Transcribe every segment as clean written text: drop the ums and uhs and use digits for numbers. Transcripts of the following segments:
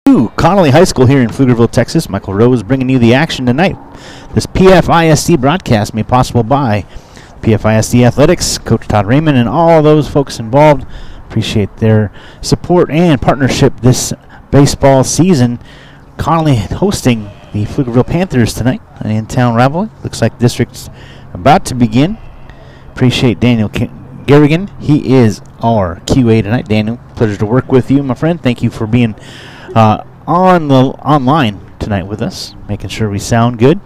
Connally High School here in Pflugerville, Texas. Michael Rose bringing you the action tonight. This PfISD broadcast made possible by PfISD Athletics, Coach Todd Raymond, and all those folks involved. Appreciate their support and partnership this baseball season. Connally hosting the Pflugerville Panthers tonight, an in-town rivalry. Looks like district's about to begin. Appreciate Daniel Garrigan. He is our QA tonight. Daniel, pleasure to work with you, my friend. Thank you for being online tonight with us, making sure we sound good.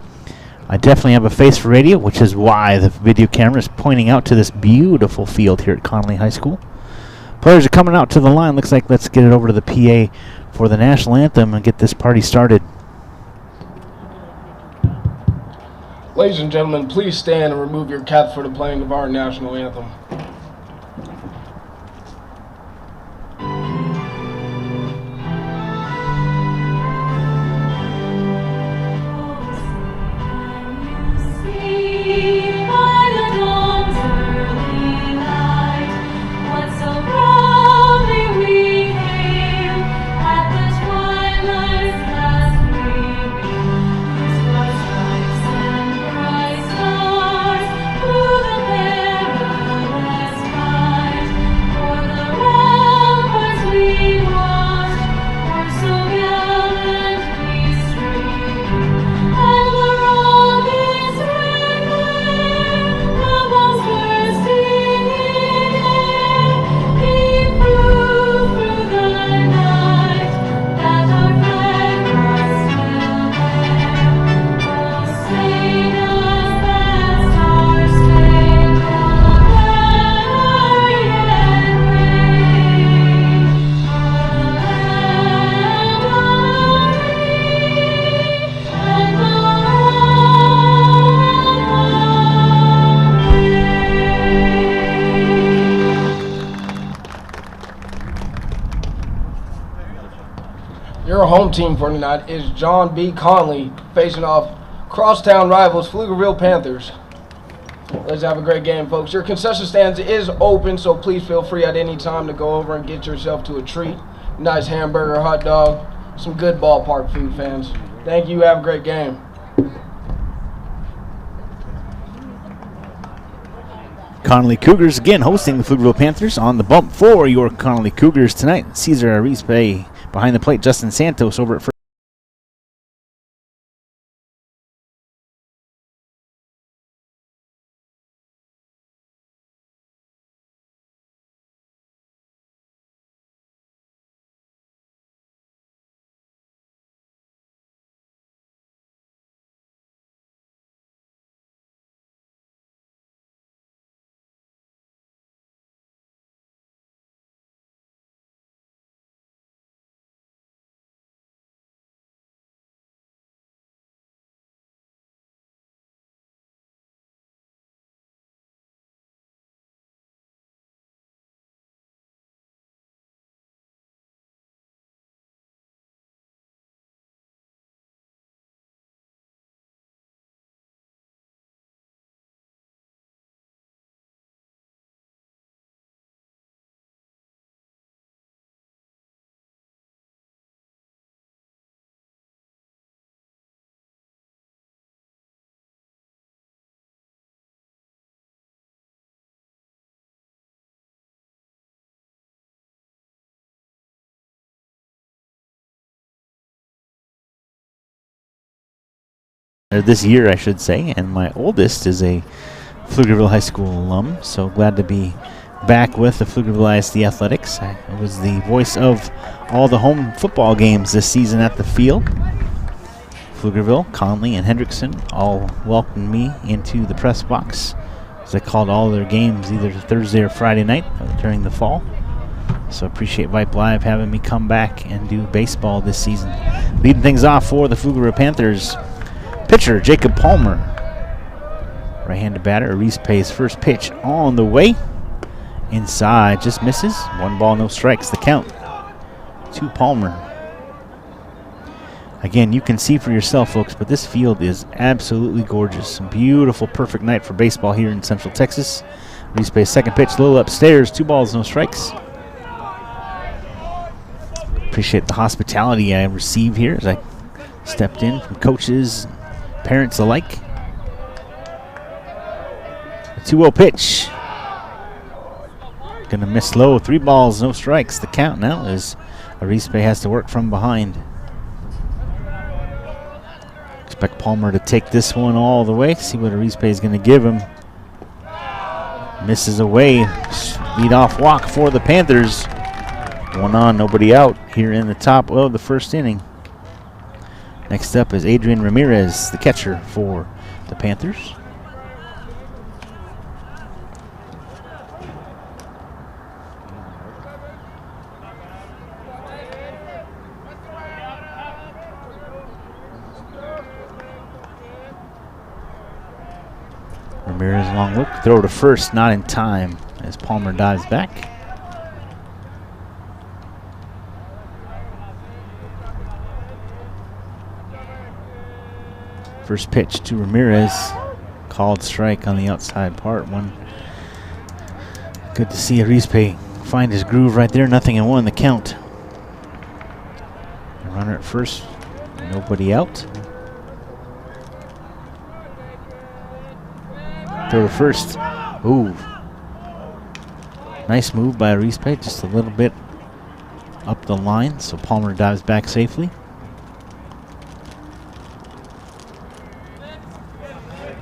I definitely have a face for radio, which is why the video camera is pointing out to this beautiful field here at Connally High School. Players are coming out to the line. Looks like let's get it over to the PA for the national anthem and get this party started. Ladies and gentlemen, please stand and remove your caps for the playing of our national anthem. Your home team for tonight is John B. Connally facing off crosstown rivals Pflugerville Panthers. Let's have a great game, folks. Your concession stands is open, so please feel free at any time to go over and get yourself to a treat. Nice hamburger, hot dog, some good ballpark food, fans. Thank you. Have a great game. Connally Cougars again hosting the Pflugerville Panthers. On the bump for your Connally Cougars tonight, Cesar Arispe. Behind the plate, Justin Santos over at first. This year, I should say, and my oldest is a Pflugerville High School alum, so glad to be back with the Pflugerville ISD Athletics. I was the voice of all the home football games this season at the field. Pflugerville, Conley, and Hendrickson all welcomed me into the press box as I called all their games either Thursday or Friday night during the fall. So appreciate Vype Live having me come back and do baseball this season. Leading things off for the Pflugerville Panthers, pitcher Jacob Palmer. Right-handed batter, Arispe's first pitch on the way. Inside, just misses. 1 ball, no strikes, the count to Palmer. Again, you can see for yourself, folks, but this field is absolutely gorgeous. A beautiful, perfect night for baseball here in Central Texas. Arispe's second pitch, a little upstairs. 2 balls, no strikes. appreciate the hospitality I received here as I stepped in from coaches, parents alike. A 2-0 pitch. Gonna miss low. 3 balls, no strikes. The count now is Arispe has to work from behind. Expect Palmer to take this one all the way. See what Arispe is gonna give him. Misses away. Lead-off walk for the Panthers. 1 on, nobody out here in the top of the first inning. Next up is Adrian Ramirez, the catcher for the Panthers. Ramirez, long look, throw to first, not in time as Palmer dives back. First pitch to Ramirez, called strike on the outside part. One. Good to see Arispe find his groove right there. 0-1 the count. Runner at first, nobody out. Throw to first. Ooh. Nice move by Arispe, just a little bit up the line, so Palmer dives back safely.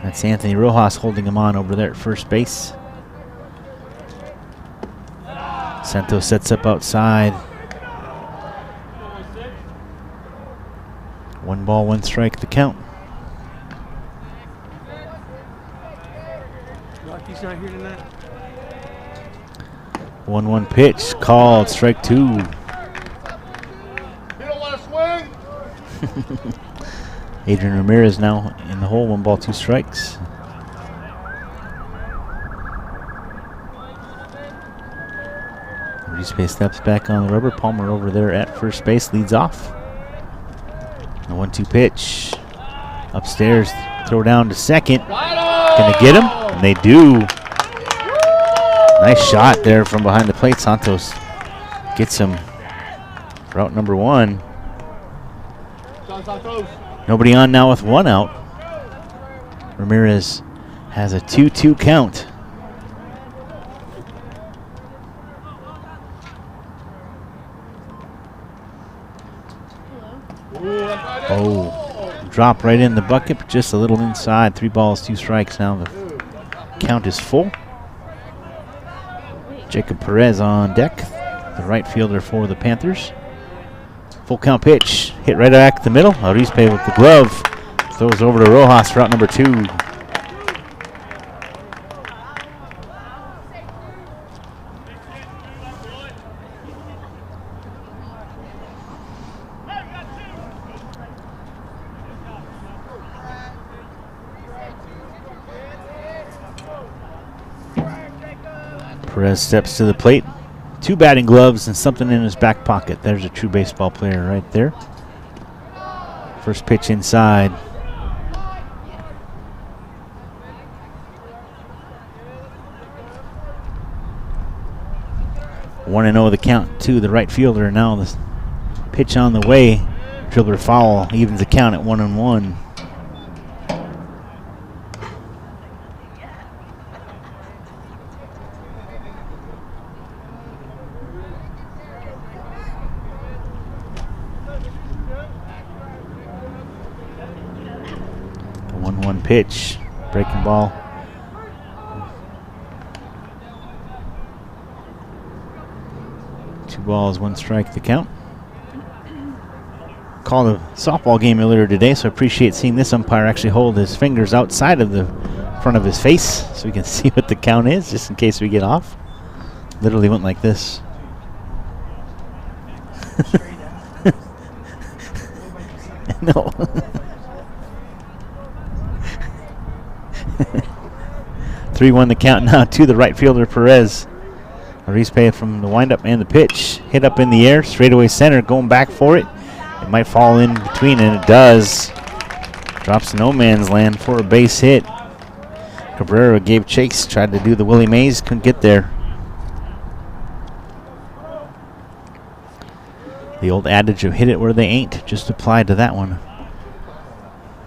That's Anthony Rojas holding him on over there at first base. Santos sets up outside. 1 ball, 1 strike, the count. Rocky's not here tonight. 1-1 pitch, called, strike 2. You don't want to swing? Adrian Ramirez now in the hole, 1 ball, 2 strikes. Arispe steps back on the rubber. Palmer over there at first base leads off. The 1-2 pitch. Upstairs, throw down to second. Gonna get him? And they do. Nice shot there from behind the plate. Santos gets him for out number 1. Nobody on now with 1 out. Ramirez has a 2-2 count. Oh, drop right in the bucket, but just a little inside. 3 balls, 2 strikes. Now the count is full. Jacob Perez on deck, the right fielder for the Panthers. Full count pitch, hit right back the middle. Arispe with the glove, throws over to Rojas for out number 2. Perez steps to the plate. 2 batting gloves and something in his back pocket. There's a true baseball player right there. First pitch inside. One and 0 the count to the right fielder. Now the pitch on the way. Dribbler foul evens the count at 1-1. Pitch, breaking ball. Two balls, 1 strike, the count. Called a softball game earlier today, so I appreciate seeing this umpire actually hold his fingers outside of the front of his face so we can see what the count is, just in case we get off. Literally went like this. No. 3-1 the count now to the right fielder Perez. Arispe from the windup and the pitch. Hit up in the air, straightaway center, going back for it. It might fall in between, and it does. Drops to no man's land for a base hit. Cabrera gave chase, tried to do the Willie Mays, couldn't get there. The old adage of hit it where they ain't just applied to that one.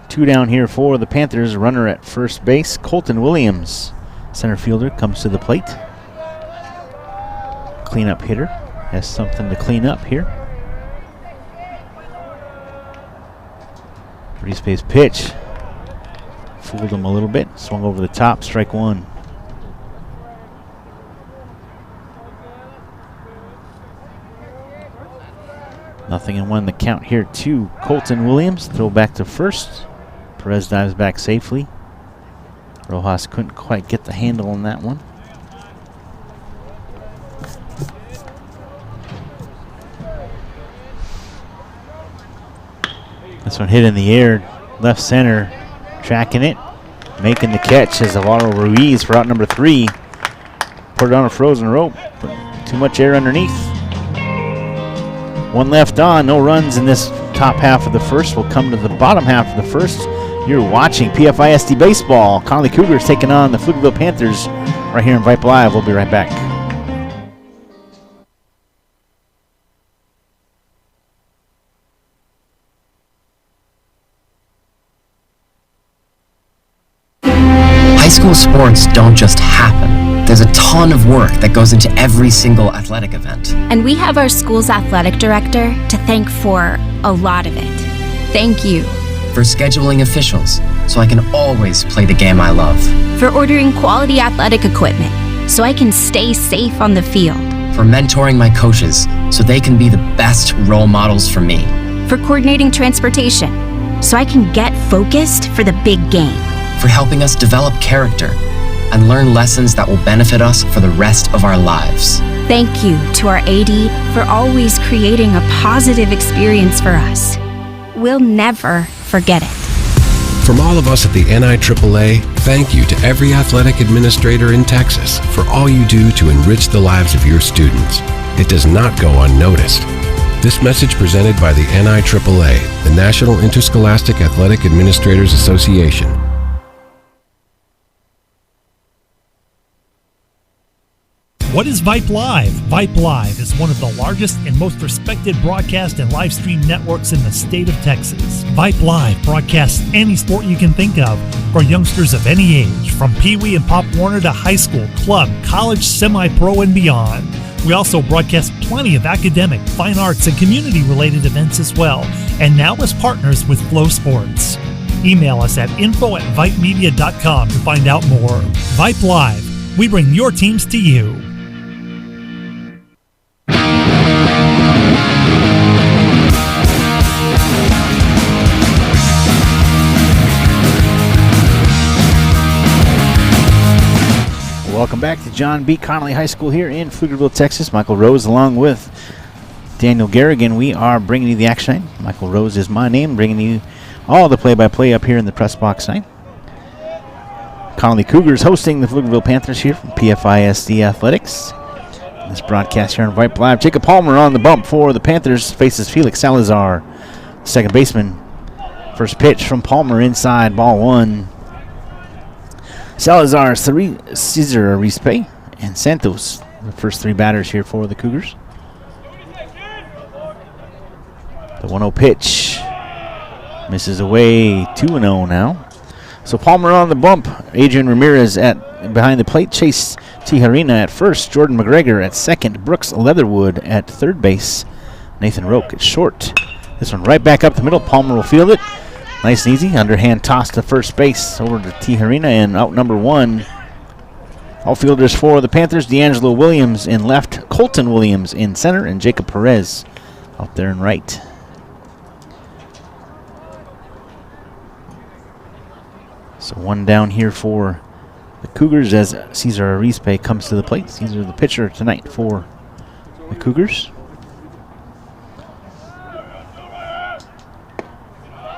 2 down here for the Panthers. Runner at first base, Colton Williams. Center fielder comes to the plate. Cleanup hitter has something to clean up here. Reese pitch. Fooled him a little bit. Swung over the top. Strike 1. Nothing in 1 the count here to Colton Williams. Throw back to first. Perez dives back safely. Rojas couldn't quite get the handle on that one. This one hit in the air, left center, tracking it, making the catch is Alvaro Ruiz for out number 3. Put it on a frozen rope, but too much air underneath. 1 left on, no runs in this top half of the first. We'll come to the bottom half of the first. You're watching PfISD Baseball. Connally Cougars taking on the Pflugerville Panthers right here in Vype Live. We'll be right back. High school sports don't just happen. There's a ton of work that goes into every single athletic event. And we have our school's athletic director to thank for a lot of it. Thank you. For scheduling officials, so I can always play the game I love. For ordering quality athletic equipment, so I can stay safe on the field. For mentoring my coaches, so they can be the best role models for me. For coordinating transportation, so I can get focused for the big game. For helping us develop character and learn lessons that will benefit us for the rest of our lives. Thank you to our AD for always creating a positive experience for us. We'll never forget it. From all of us at the NIAAA, thank you to every athletic administrator in Texas for all you do to enrich the lives of your students. It does not go unnoticed. This message presented by the NIAAA, the National Interscholastic Athletic Administrators Association. What is Vype Live? Vype Live is one of the largest and most respected broadcast and live stream networks in the state of Texas. Vype Live broadcasts any sport you can think of for youngsters of any age, from Pee Wee and Pop Warner to high school, club, college, semi-pro, and beyond. We also broadcast plenty of academic, fine arts, and community-related events as well, and now as partners with Flow Sports. Email us at info@vypemedia.com to find out more. Vype Live. We bring your teams to you. Welcome back to John B. Connally High School here in Pflugerville, Texas. Michael Rose along with Daniel Garrigan. We are bringing you the action tonight. Michael Rose is my name, bringing you all the play-by-play up here in the press box tonight. Connally Cougars hosting the Pflugerville Panthers here from PFISD Athletics. This broadcast here on Vype Live. Jacob Palmer on the bump for the Panthers, faces Felix Salazar, second baseman. First pitch from Palmer inside, ball 1. Salazar, Cesar Arispe, and Santos, the first 3 batters here for the Cougars. The 1-0 pitch misses away, 2-0 now. So Palmer on the bump. Adrian Ramirez at behind the plate. Chase Tijerina at first. Jordan Mcgregor at second. Brooks Leatherwood at third base. Nathan Roque at short. This one right back up the middle. Palmer will field it. Nice and easy. Underhand toss to first base over to Tijerina, and out number 1. Outfielders for the Panthers, D'Angelo Williams in left, Colton Williams in center, and Jacob Perez out there in right. So 1 down here for the Cougars as Cesar Arispe comes to the plate. Cesar the pitcher tonight for the Cougars.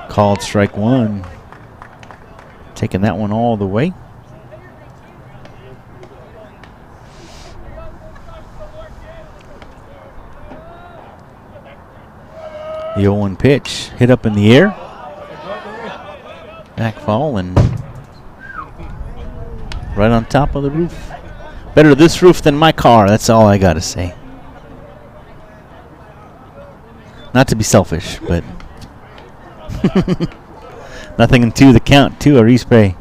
Called strike 1. Taking that one all the way. The 0-1 pitch hit up in the air. Back fall and right on top of the roof. Better this roof than my car, that's all I gotta say. Not to be selfish, but nothing into the count to a respray.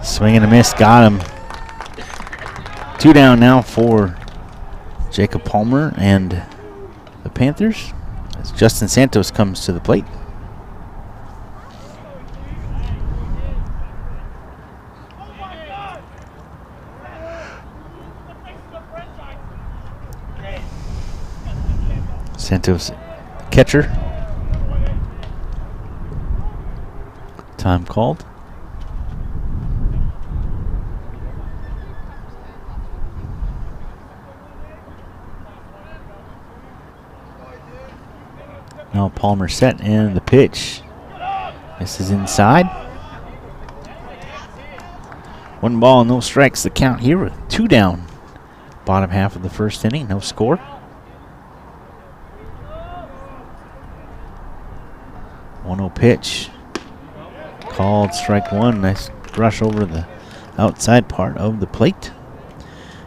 Swing and a miss, got him. 2 down now for Jacob Palmer and the Panthers as Justin Santos comes to the plate. Santos, catcher. Time called. Now Palmer set and the pitch. This is inside. 1 ball, no strikes. The count here with 2 down. Bottom half of the first inning, no score. 1-0 pitch. Called strike 1. Nice rush over the outside part of the plate.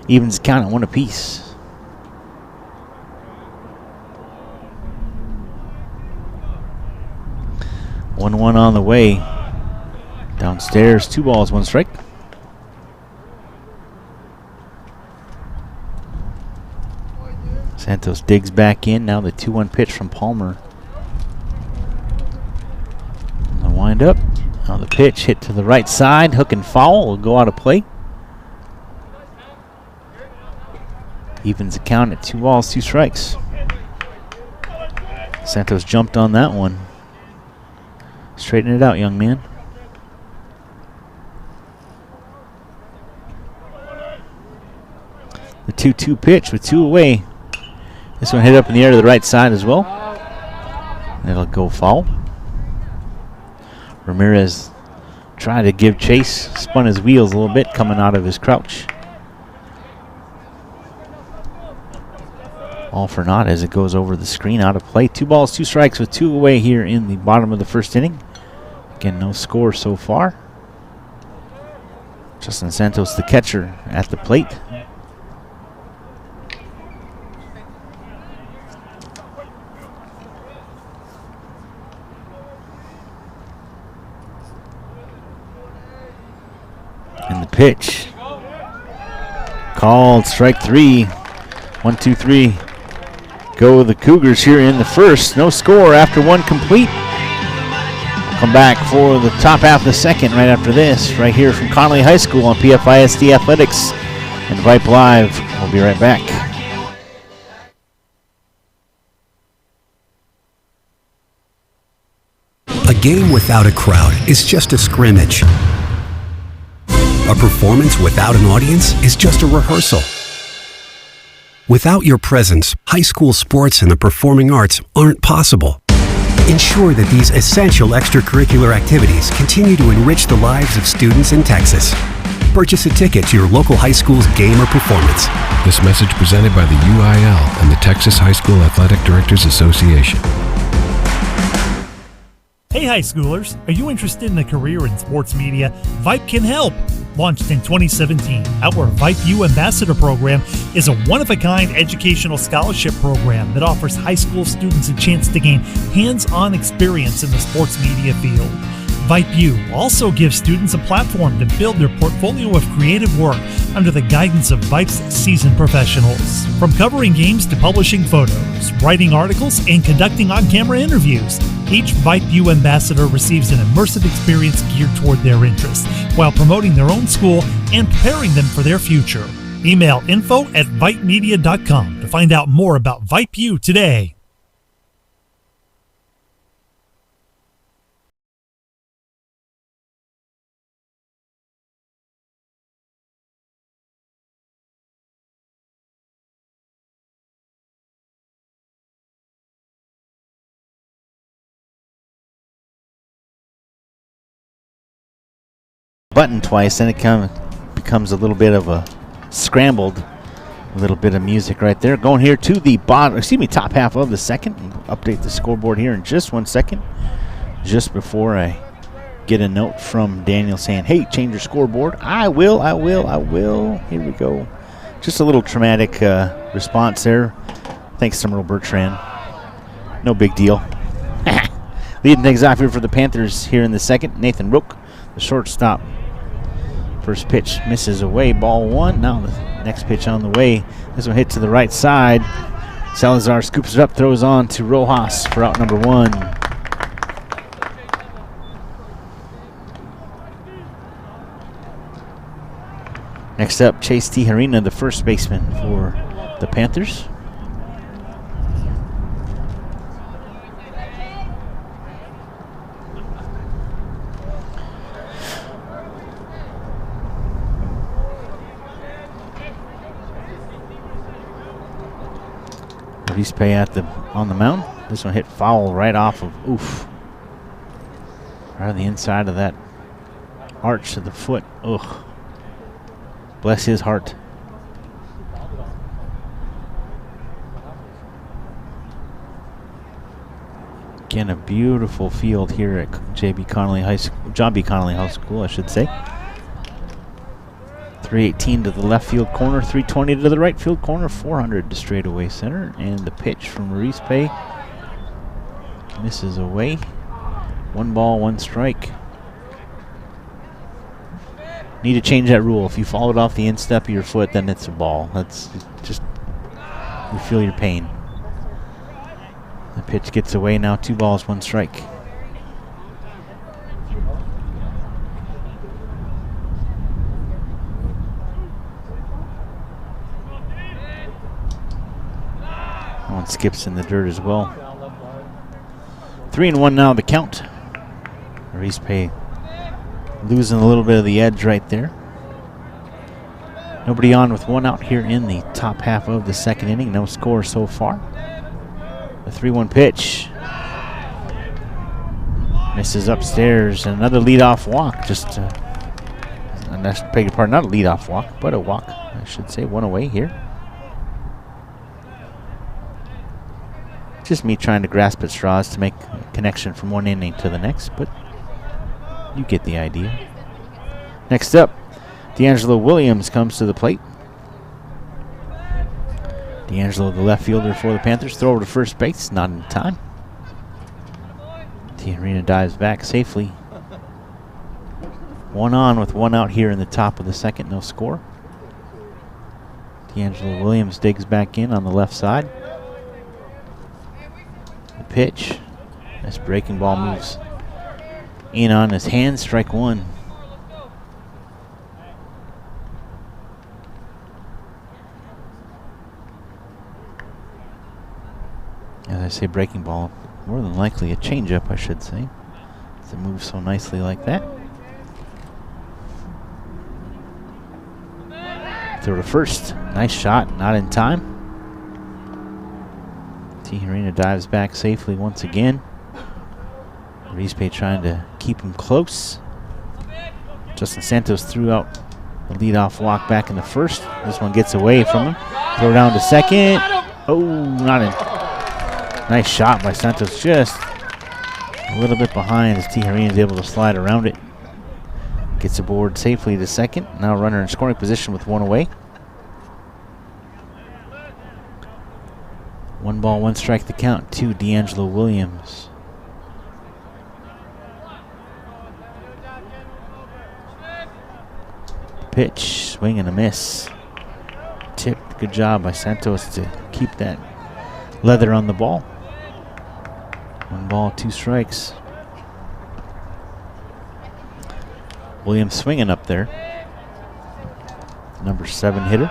Evens the count at 1 apiece. 1-1 on the way. Downstairs, 2 balls, 1 strike. Santos digs back in. Now the 2-1 pitch from Palmer. The wind up. Now the pitch hit to the right side. Hook and foul will go out of play. Evens the count at 2 balls, 2 strikes. Santos jumped on that one. Straighten it out, young man. The 2-2 pitch with 2 away. This one hit up in the air to the right side as well. It'll go foul. Ramirez tried to give chase, spun his wheels a little bit coming out of his crouch. All for naught as it goes over the screen, out of play. 2 balls, 2 strikes with 2 away here in the bottom of the first inning. Again, no score so far. Justin Santos, the catcher, at the plate. And the pitch. Called strike 3. 1, 2, 3. Go the Cougars here in the first. No score after 1 complete. Come back for the top half of the second right after this, right here from Connally High School on PfISD Athletics and Vype Live. We'll be right back. A game without a crowd is just a scrimmage. A performance without an audience is just a rehearsal. Without your presence, high school sports and the performing arts aren't possible. Ensure that these essential extracurricular activities continue to enrich the lives of students in Texas. Purchase a ticket to your local high school's game or performance. This message presented by the UIL and the Texas High School Athletic Directors Association. Hey high schoolers, are you interested in a career in sports media? Vype can help. Launched in 2017, our Vype U Ambassador Program is a one-of-a-kind educational scholarship program that offers high school students a chance to gain hands-on experience in the sports media field. Vype U also gives students a platform to build their portfolio of creative work under the guidance of Vype's seasoned professionals. From covering games to publishing photos, writing articles, and conducting on-camera interviews, each Vype U ambassador receives an immersive experience geared toward their interests while promoting their own school and preparing them for their future. Email info@vypemedia.com to find out more about Vype U today. Button twice, then it becomes a little bit of a scrambled little bit of music right there. Going here to the top half of the second. Update the scoreboard here in just 1 second. Just before I get a note from Daniel saying, hey, change your scoreboard. I will. Here we go. Just a little traumatic response there. Thanks to Merle Bertrand. No big deal. Leading things off here for the Panthers here in the second. Nathan Roach, the shortstop. First pitch misses away. Ball one. Now the next pitch on the way. This one hit to the right side. Salazar scoops it up, throws on to Rojas for out number one. Next up, Chase Tijerina, the first baseman for the Panthers. Rispe on the mound. This one hit foul right off of, right on the inside of that arch of the foot. Ugh. Bless his heart. Again, a beautiful field here at John B. Connally High School, I should say. 318 to the left field corner, 320 to the right field corner, 400 to straightaway center, and the pitch from Rispe misses away. 1 ball, 1 strike. Need to change that rule. If you fall it off the instep of your foot, then it's a ball. That's just, you feel your pain. The pitch gets away now. 2 balls, 1 strike. One skips in the dirt as well. 3-1 now the count. Rispe losing a little bit of the edge right there. Nobody on with 1 out here in the top half of the second inning. No score so far. The 3-1 pitch. Misses upstairs. Another leadoff walk. I beg your pardon, not a leadoff walk, but a walk, I should say. 1 away here. Just me trying to grasp at straws to make a connection from one inning to the next, but you get the idea. Next up, D'Angelo Williams comes to the plate. D'Angelo, the left fielder for the Panthers. Throw over to first base, not in time. Tijerina dives back safely. 1 on with 1 out here in the top of the second, no score. D'Angelo Williams digs back in on the left side. The pitch. This breaking ball moves in on his hand, strike 1. As I say, breaking ball, more than likely a changeup, I should say. It moves so nicely like that. Throw to first. Nice shot, not in time. Tijerina dives back safely once again. Rispe trying to keep him close. Justin Santos threw out the leadoff walk back in the first. This one gets away from him. Throw down to second. Oh, not in. Nice shot by Santos, just a little bit behind as Tijerina is able to slide around it. Gets aboard safely to second. Now runner in scoring position with 1 away. 1 ball, 1 strike the count to D'Angelo Williams. Pitch, swing and a miss. Tipped, good job by Santos to keep that leather on the ball. 1 ball, 2 strikes. Williams swinging up there. Number 7 hitter.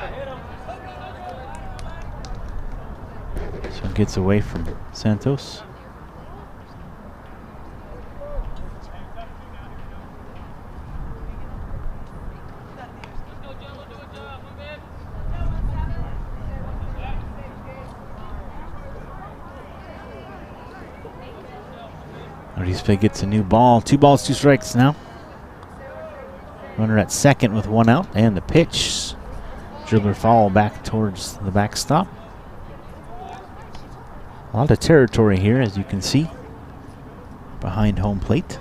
So gets away from Santos. Rispe gets a new ball. 2 balls, 2 strikes now. Runner at second with 1 out, and the pitch. Dribbler foul back towards the backstop. A lot of territory here, as you can see, behind home plate.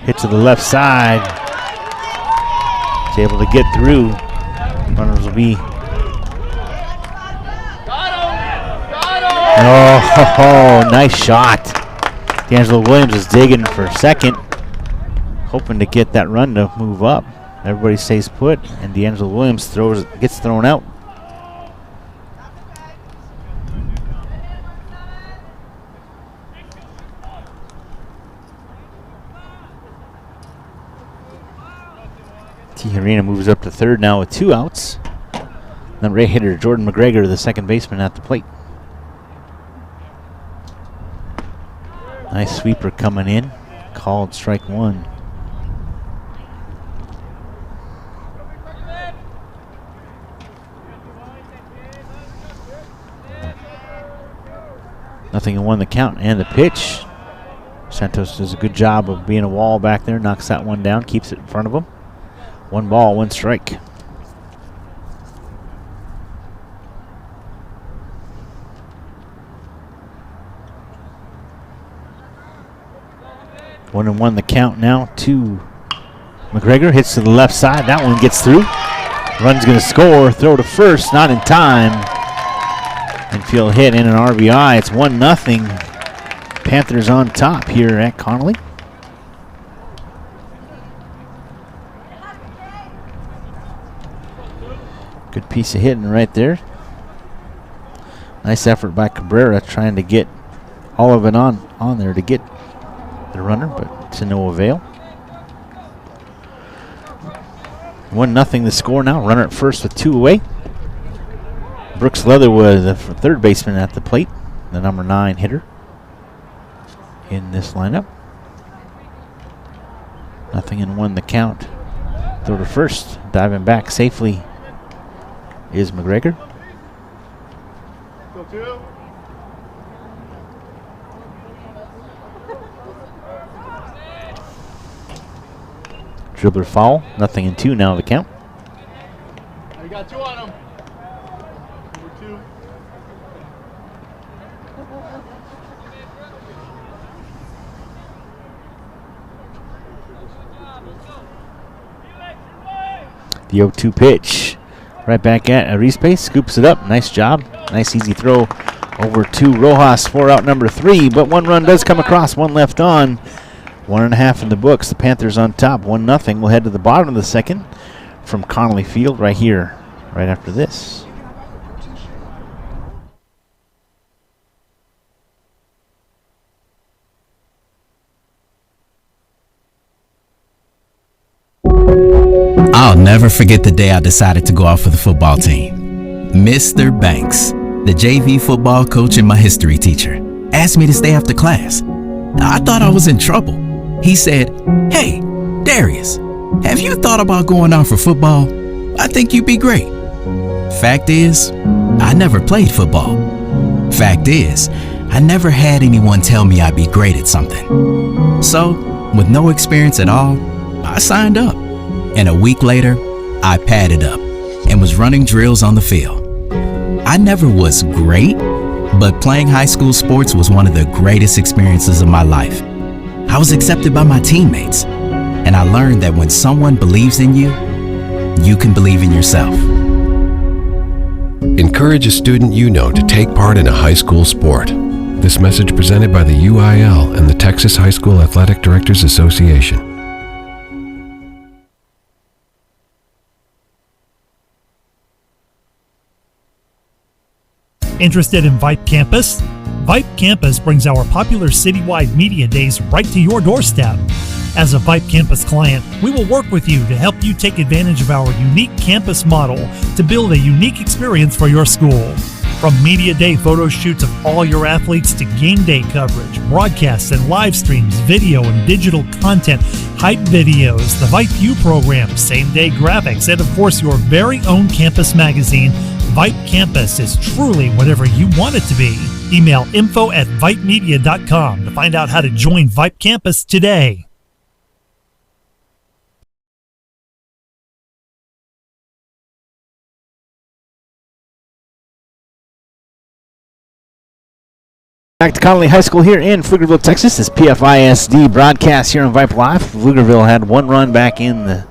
Hit to the left side. He's able to get through. Runners will be. Oh, nice shot. D'Angelo Williams is digging for second, hoping to get that run to move up. Everybody stays put, and D'Angelo Williams gets thrown out. Tijerina moves up to third now with 2 outs. Number 8 hitter Jordan Mcgregor, the second baseman, at the plate. Nice sweeper coming in. Called strike 1. Nothing in 1 the count and the pitch. Santos does a good job of being a wall back there. Knocks that one down. Keeps it in front of him. 1 ball, 1 strike. One and 1 the count now to McGregor. Hits to the left side. That one gets through. Run's going to score. Throw to first. Not in time. Infield hit and an RBI. It's 1-0. Panthers on top here at Connally. Good piece of hitting right there. Nice effort by Cabrera trying to get all of it on there to get the runner, but to no avail. 1-0 the score now. Runner at first with 2 away. Brooks Leatherwood, the third baseman, at the plate, the number 9 hitter in this lineup. 0-1 the count. Throw to first. Diving back safely is McGregor. Go 2. Dribbler foul. 0-2 now the count. You got 2 on him. Number 2. The 0-2 pitch. Right back at Arispe. Scoops it up. Nice job. Nice easy throw over to Rojas for out number 3. But 1 run does come across. 1 left on. 1.5 in the books. The Panthers on top. 1-0. We'll head to the bottom of the second from Connally Field right here, right after this. I'll never forget the day I decided to go out for the football team. Mr. Banks, the JV football coach and my history teacher, asked me to stay after class. I thought I was in trouble. He said, "Hey, Darius, have you thought about going out for football? I think you'd be great." Fact is, I never played football. Fact is, I never had anyone tell me I'd be great at something. So, with no experience at all, I signed up. And a week later, I padded up and was running drills on the field. I never was great, but playing high school sports was one of the greatest experiences of my life. I was accepted by my teammates, and I learned that when someone believes in you, you can believe in yourself. Encourage a student you know to take part in a high school sport. This message presented by the UIL and the Texas High School Athletic Directors Association. Interested in Vype Campus? Vype Campus brings our popular citywide media days right to your doorstep. As a Vype Campus client, we will work with you to help you take advantage of our unique campus model to build a unique experience for your school. From media day photo shoots of all your athletes to game day coverage, broadcasts and live streams, video and digital content, hype videos, the Vype U program, same day graphics, and of course your very own campus magazine, Vype Campus is truly whatever you want it to be. Email info@vypemedia.com to find out how to join Vype Campus today. Back to Connally High School here in Pflugerville, Texas. This PfISD broadcast here on Vype Live. Pflugerville had one run back in the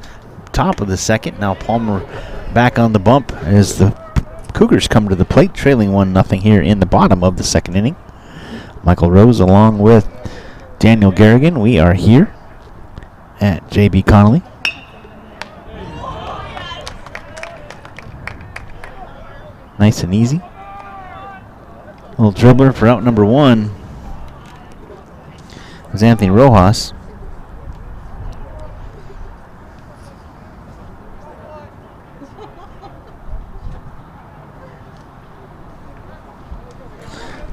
top of the second. Now Palmer back on the bump as the Cougars come to the plate, trailing 1-0 here in the bottom of the second inning. Michael Rose along with Daniel Garrigan. We are here at JB Connally. Nice and easy. Little dribbler for out number 1 was Anthony Rojas.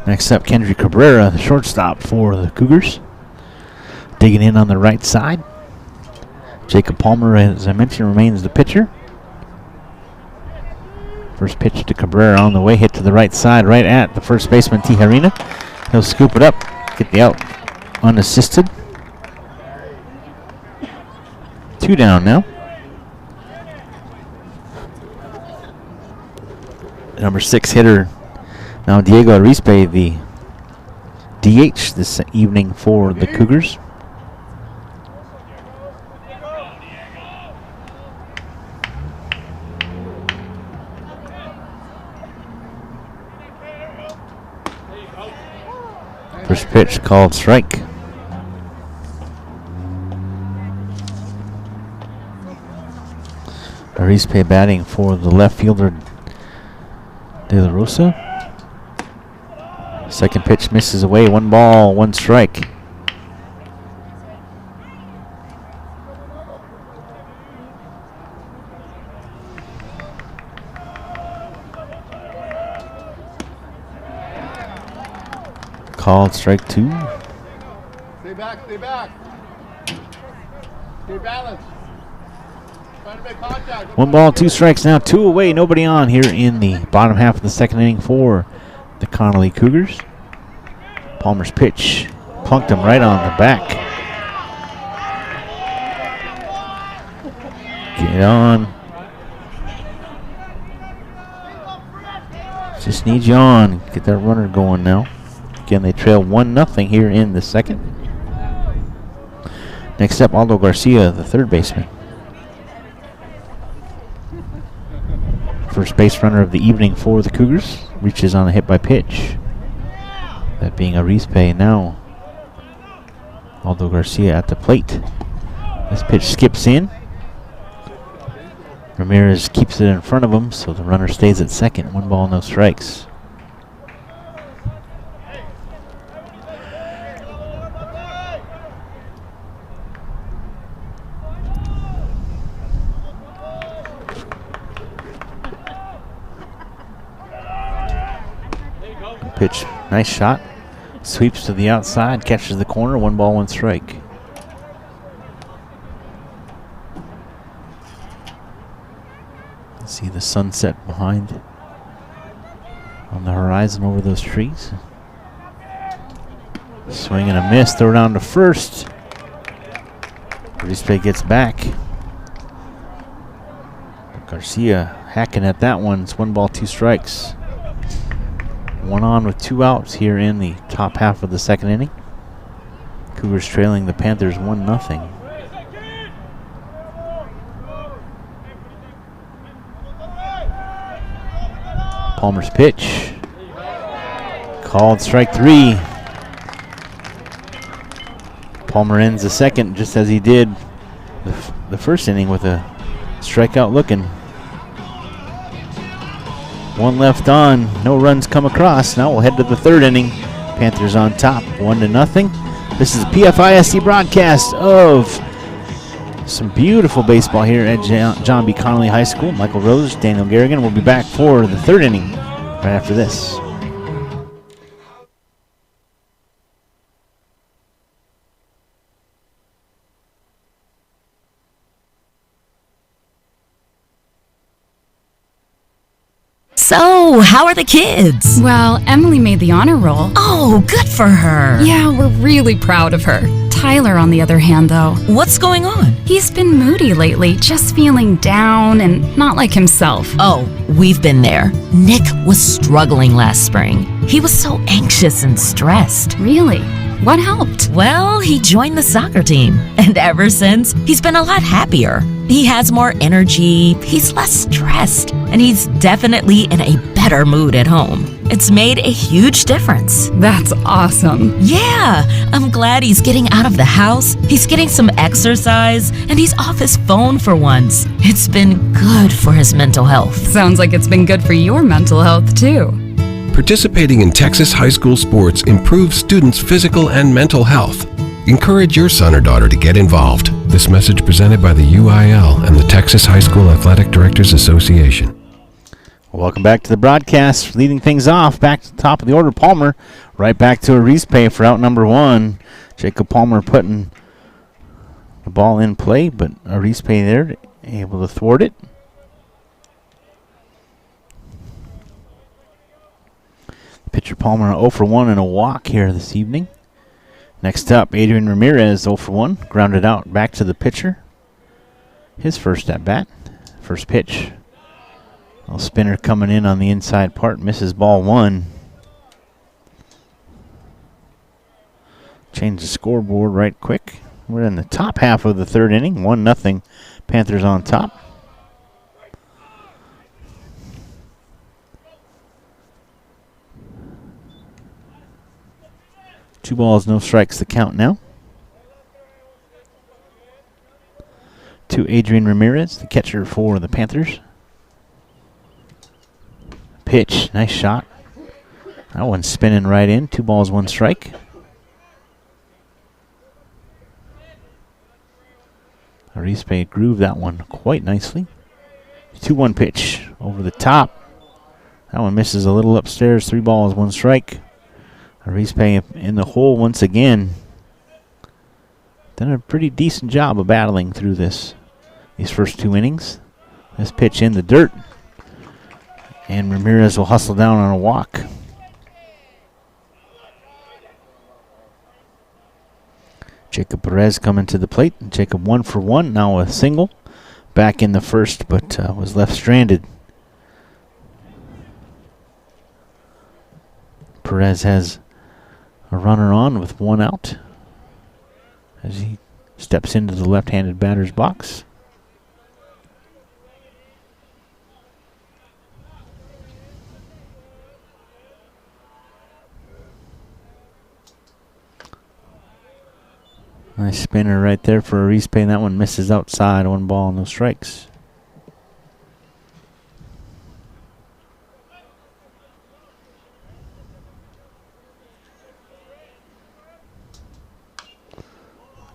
Next up, Kendry Cabrera, the shortstop for the Cougars. Digging in on the right side. Jacob Palmer, as I mentioned, remains the pitcher. First pitch to Cabrera on the way, hit to the right side, right at the first baseman, Tijerina. He'll scoop it up, get the out unassisted. 2 down now. Number 6 hitter, now Diego Arispe, the DH this evening for the Cougars. First pitch called strike. Arispe batting for the left fielder De La Rosa. Second pitch misses away. 1 ball, 1 strike. Called strike 2. Stay back, stay back. Stay balanced. Trying to make contact. 1 ball, 2 strikes now, 2 away, nobody on here in the bottom half of the second inning for the Connally Cougars. Palmer's pitch plunked him right on the back. Get on. Just need you on. Get that runner going now. Again, they trail 1-0 here in the second. Next up, Aldo Garcia, the third baseman. First base runner of the evening for the Cougars. Reaches on a hit by pitch. That being Arispe now. Aldo Garcia at the plate. This pitch skips in. Ramirez keeps it in front of him, so the runner stays at second. 1 ball, no strikes. Pitch, nice shot. Sweeps to the outside, catches the corner. 1 ball, 1 strike. See the sunset behind on the horizon over those trees. Swing and a miss. Throw down to first. Arispe gets back. Garcia hacking at that one. It's 1 ball, 2 strikes. 1 on with 2 outs here in the top half of the second inning. Cougars trailing the Panthers 1-0. Palmer's pitch. Called strike 3. Palmer ends the second just as he did the first inning with a strikeout looking. 1 left on, no runs come across. Now we'll head to the third inning. Panthers on top, 1-0. This is a PfISD broadcast of some beautiful baseball here at John B. Connally High School. Michael Rose, Daniel Garrigan will be back for the third inning right after this. So, how are the kids? Well, Emily made the honor roll. Oh, good for her. Yeah, we're really proud of her. Tyler, on the other hand, though, What's going on? he's been moody lately, just feeling down and not like himself. Oh, we've been there. Nick was struggling last spring. He was so anxious and stressed. Really? What helped? Well, he joined the soccer team, and ever since, he's been a lot happier. He has more energy, he's less stressed, and he's definitely in a better mood at home. It's made a huge difference. That's awesome. Yeah, I'm glad he's getting out of the house, he's getting some exercise, and he's off his phone for once. It's been good for his mental health. Sounds like it's been good for your mental health, too. Participating in Texas high school sports improves students' physical and mental health. Encourage your son or daughter to get involved. This message presented by the UIL and the Texas High School Athletic Directors Association. Welcome back to the broadcast. Leading things off, back to the top of the order, Palmer. Right back to Arispe for out number 1. Jacob Palmer putting the ball in play, but Arispe there able to thwart it. Pitcher Palmer 0 for 1 and a walk here this evening. Next up, Adrian Ramirez 0 for 1, grounded out back to the pitcher. His first at bat, first pitch. Little spinner coming in on the inside part, misses ball 1. Change the scoreboard right quick. We're in the top half of the third inning, 1-0. Panthers on top. Two balls, no strikes, the count now. To Adrian Ramirez, the catcher for the Panthers. Pitch, nice shot. That one's spinning right in. 2 balls, 1 strike. Arispe grooved that one quite nicely. 2-1 pitch over the top. That one misses a little upstairs. 3 balls, 1 strike. Arispe in the hole once again. Done a pretty decent job of battling through these first 2 innings. This pitch in the dirt. And Ramirez will hustle down on a walk. Jacob Perez coming to the plate. Jacob 1 for 1, now a single. Back in the first, but was left stranded. Perez has a runner on with 1 out as he steps into the left-handed batter's box. Nice spinner right there for Arispe, and that one misses outside. 1 ball, no strikes.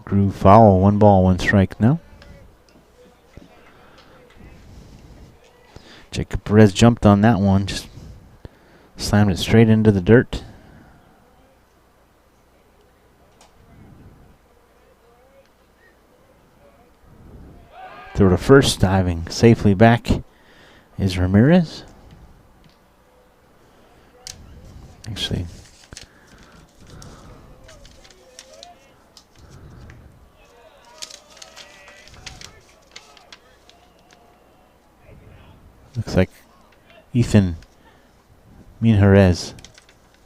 Groove foul, 1 ball, 1 strike now. Jacob Perez jumped on that one, just slammed it straight into the dirt. Throw to first, diving safely back is Ramirez. Actually, looks like Ethan Minjarez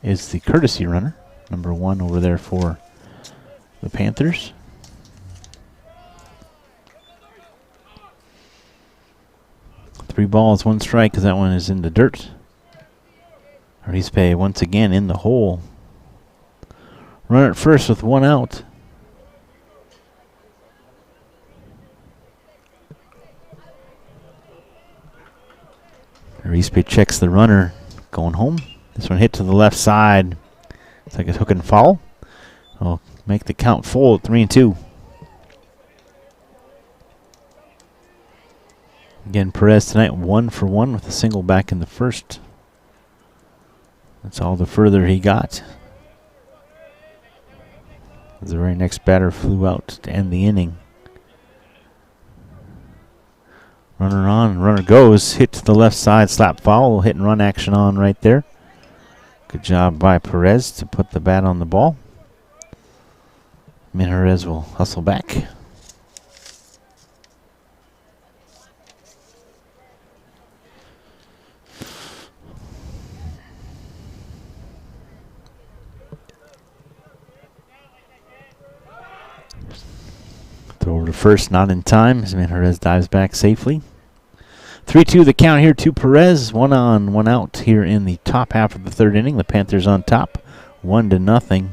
is the courtesy runner, number 1 over there for the Panthers. Three balls, 1 strike, because that one is in the dirt. Arispe once again in the hole. Runner at first with 1 out. Arispe checks the runner going home. This one hit to the left side. It's like a hook and foul. I'll make the count full at 3-2. Again, Perez tonight 1 for 1 with a single back in the first. That's all the further he got. The very next batter flew out to end the inning. Runner on, runner goes. Hit to the left side, slap foul. Hit and run action on right there. Good job by Perez to put the bat on the ball. Ramirez will hustle back. Throw over to first, not in time, as Ramirez dives back safely. 3-2 the count here to Perez. 1 on, 1 out here in the top half of the third inning. The Panthers on top, 1-0.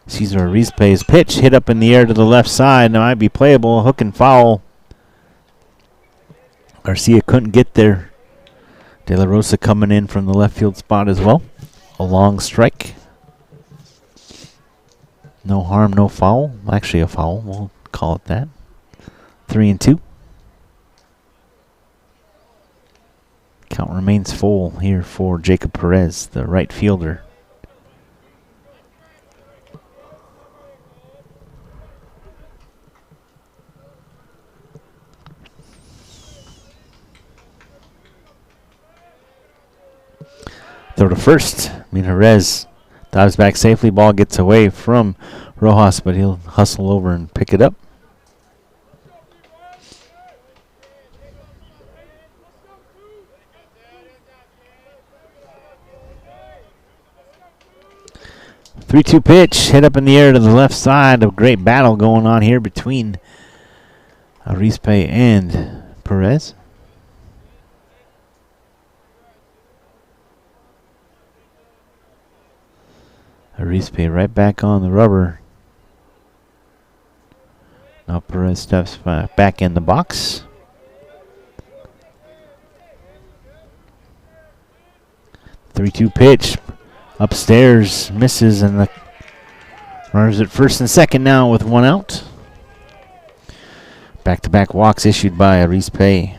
Cesar Arizpe's pitch hit up in the air to the left side. Now might be playable. Hook and foul. Garcia couldn't get there. De La Rosa coming in from the left field spot as well. A long strike. No harm, no foul. Actually a foul. We'll call it that. 3-2. Count remains full here for Jacob Perez, the right fielder. Throw to first. Ramirez dives back safely. Ball gets away from Rojas, but he'll hustle over and pick it up. The 3-2 pitch hit up in the air to the left side. A great battle going on here between Arizpe and Perez. Arizpe right back on the rubber. Now Perez steps back in the box. The 3-2 pitch upstairs misses, and the runners at first and second now with 1 out. Back-to-back walks issued by Arizpe.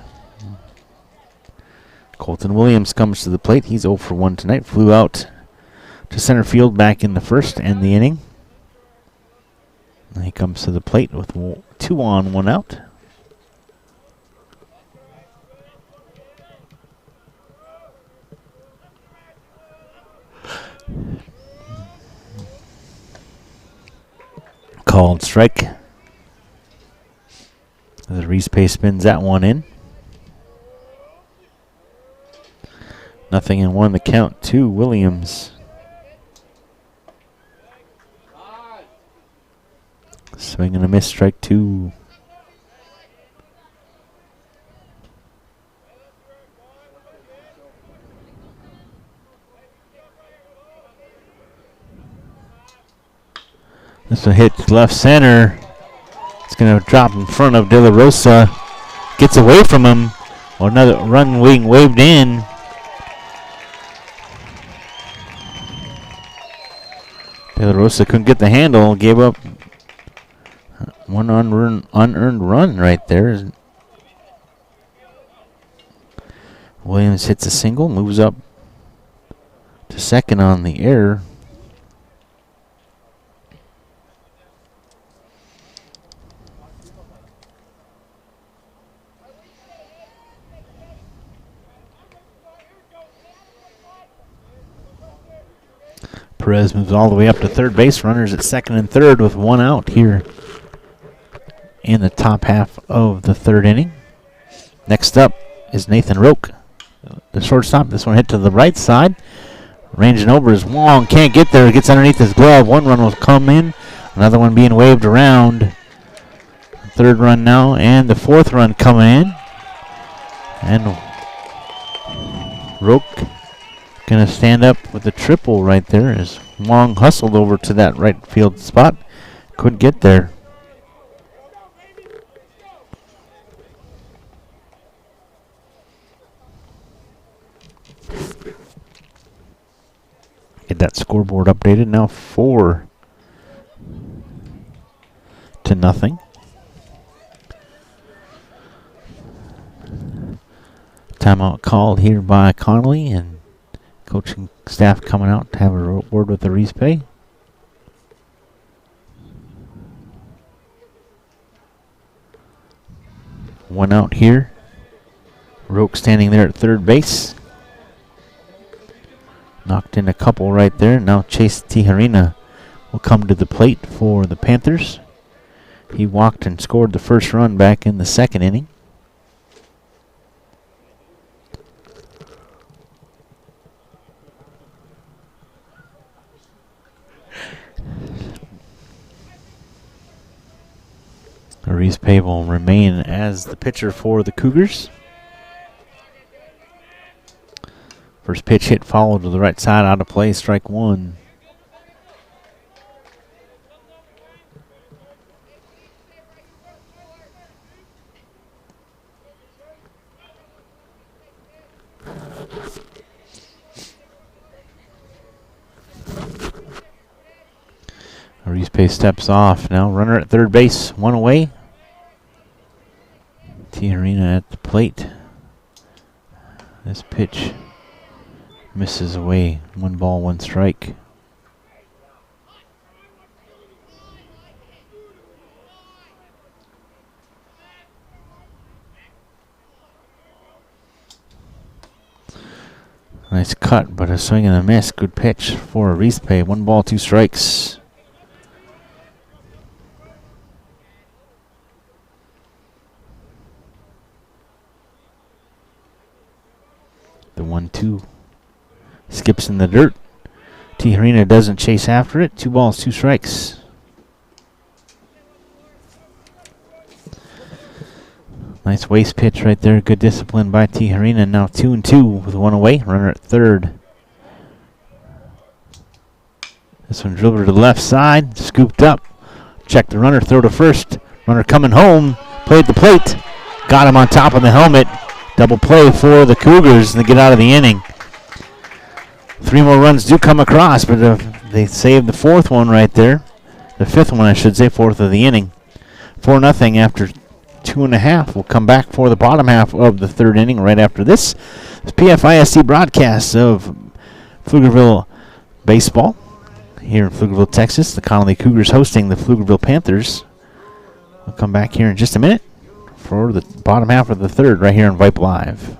Colton Williams comes to the plate. He's 0 for 1 tonight. Flew out to center field back in the first and the inning. And he comes to the plate with 2 on, 1 out. Called strike. The Arizpe spins that one in. 0-1 the count to Williams. Swing and a miss, strike 2. This one hits left center. It's going to drop in front of De La Rosa. Gets away from him. Well, another run being waved in. De La Rosa couldn't get the handle. Gave up one unearned run right there. Williams hits a single. Moves up to second on the error. Perez moves all the way up to third base. Runners at second and third with 1 out here in the top half of the third inning. Next up is Nathan Roach, the shortstop. This one hit to the right side. Ranging over is Wong. Can't get there. Gets underneath his glove. 1 run will come in. Another one being waved around. Third run now, and the 4th run coming in. And Roach going to stand up with a triple right there as Wong hustled over to that right field spot. Couldn't get there. Get that scoreboard updated. Now 4-0. Timeout called here by Connally, and coaching staff coming out to have a word with the Arizpe. One out here. Roach standing there at third base. Knocked in a couple right there. Now Chase Tijerina will come to the plate for the Panthers. He walked and scored the first run back in the second inning. Arizpe will remain as the pitcher for the Cougars. First pitch hit followed to the right side, out of play, strike one. Arizpe steps off. Now runner at third base, one away. Tijerina at the plate. This pitch misses away. 1 ball, 1 strike. Nice cut, but a swing and a miss. Good pitch for Arizpe. 1 ball, 2 strikes. The 1-2 skips in the dirt. Tijerina doesn't chase after it. 2 balls, 2 strikes. Nice waist pitch right there. Good discipline by Tijerina. Now 2-2 with 1 away. Runner at third. This one drilled to the left side. Scooped up. Check the runner. Throw to first. Runner coming home. Played the plate. Got him on top of the helmet. Double play for the Cougars to get out of the inning. 3 more runs do come across, but they saved the 4th one right there. The 5th one, I should say, 4th of the inning. 4-0 after 2.5. We'll come back for the bottom half of the 3rd inning right after this. It's PfISD broadcast of Pflugerville baseball here in Pflugerville, Texas. The CONNALLY Cougars hosting the Pflugerville Panthers. We'll come back here in just a minute for the bottom half of the 3rd right here on Vype Live.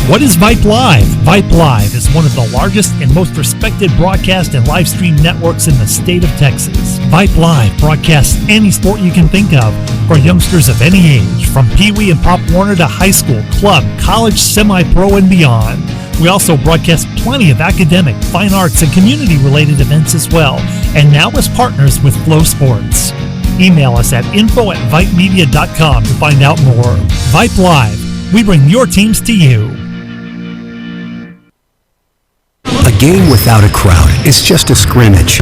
What is Vype Live? Vype Live is one of the largest and most respected broadcast and live stream networks in the state of Texas. Vype Live broadcasts any sport you can think of for youngsters of any age, from Pee Wee and Pop Warner to high school, club, college, semi-pro, and beyond. We also broadcast plenty of academic, fine arts, and community-related events as well, and now as partners with Flow Sports. Email us at info@vypemedia.com to find out more. Vype Live. We bring your teams to you. A game without a crowd is just a scrimmage.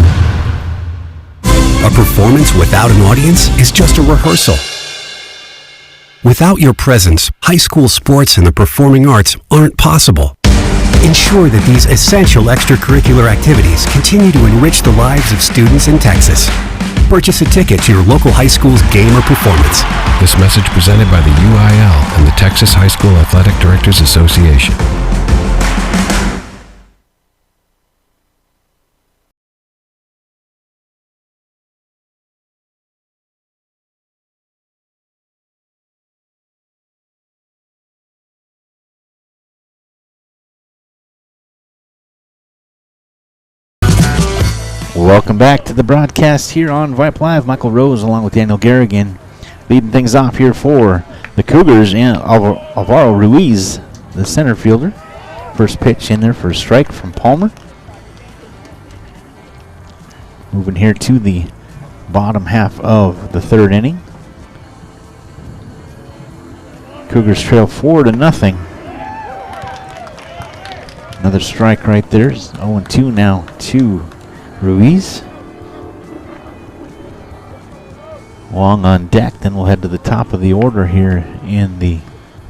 A performance without an audience is just a rehearsal. Without your presence, high school sports and the performing arts aren't possible. Ensure that these essential extracurricular activities continue to enrich the lives of students in Texas. Purchase a ticket to your local high school's game or performance. This message presented by the UIL and the Texas High School Athletic Directors Association. Welcome back to the broadcast here on Vype Live. Michael Rose along with Daniel Garrigan leading things off here for the Cougars, and Alvaro Ruiz, the center fielder. First pitch in there for a strike from Palmer. Moving here to the bottom half of the 3rd inning. Cougars trail 4-0. Another strike right there. 0-2 now to Ruiz. Long on deck, then we'll head to the top of the order here in the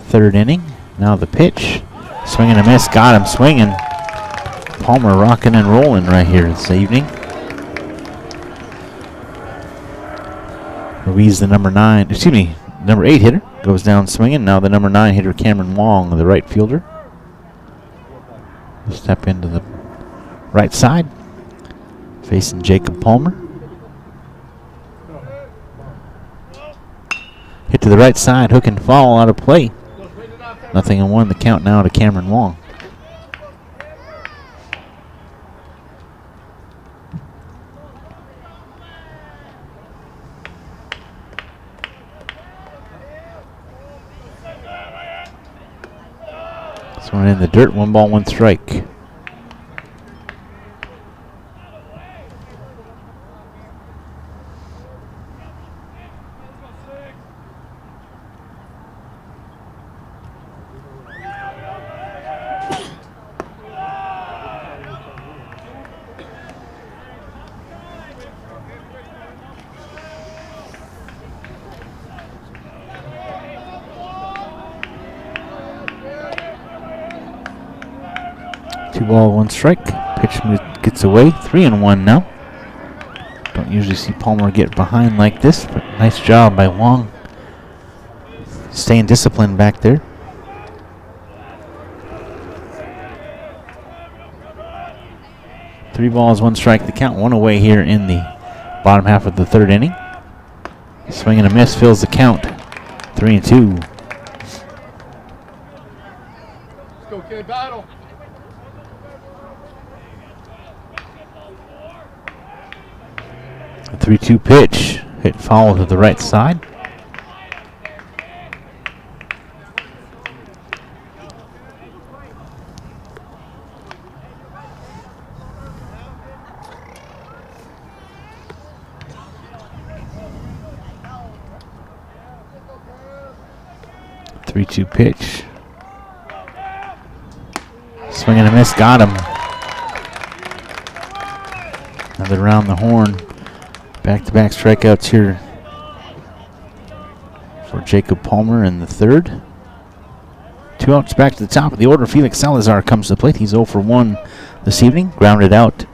3rd inning. Now the pitch. Swing and a miss. Got him swinging. Palmer rocking and rolling right here this evening. Ruiz, the number 8 hitter, goes down swinging. Now the number 9 hitter, Cameron Wong, the right fielder. We'll step into the right side, facing Jacob Palmer. Hit to the right side. Hook and fall out of play. 0-1 the count now to Cameron Wong. This one in the dirt. 1 ball, 1 strike. Ball, 1 strike. Pitch gets away. 3-1 now. Don't usually see Palmer get behind like this, but nice job by Wong. Staying disciplined back there. Three balls, 1 strike. The count 1 away here in the bottom half of the 3rd inning. Swing and a miss fills the count. 3-2. Let's go, kid. Battle. A 3-2 pitch. Hit foul to the right side. Three-two pitch. Swing and a miss. Got him. Another round the horn. Back-to-back strikeouts here for Jacob Palmer in the 3rd. 2 outs back to the top of the order. Felix Salazar comes to the plate. He's 0 for 1 this evening. Grounded out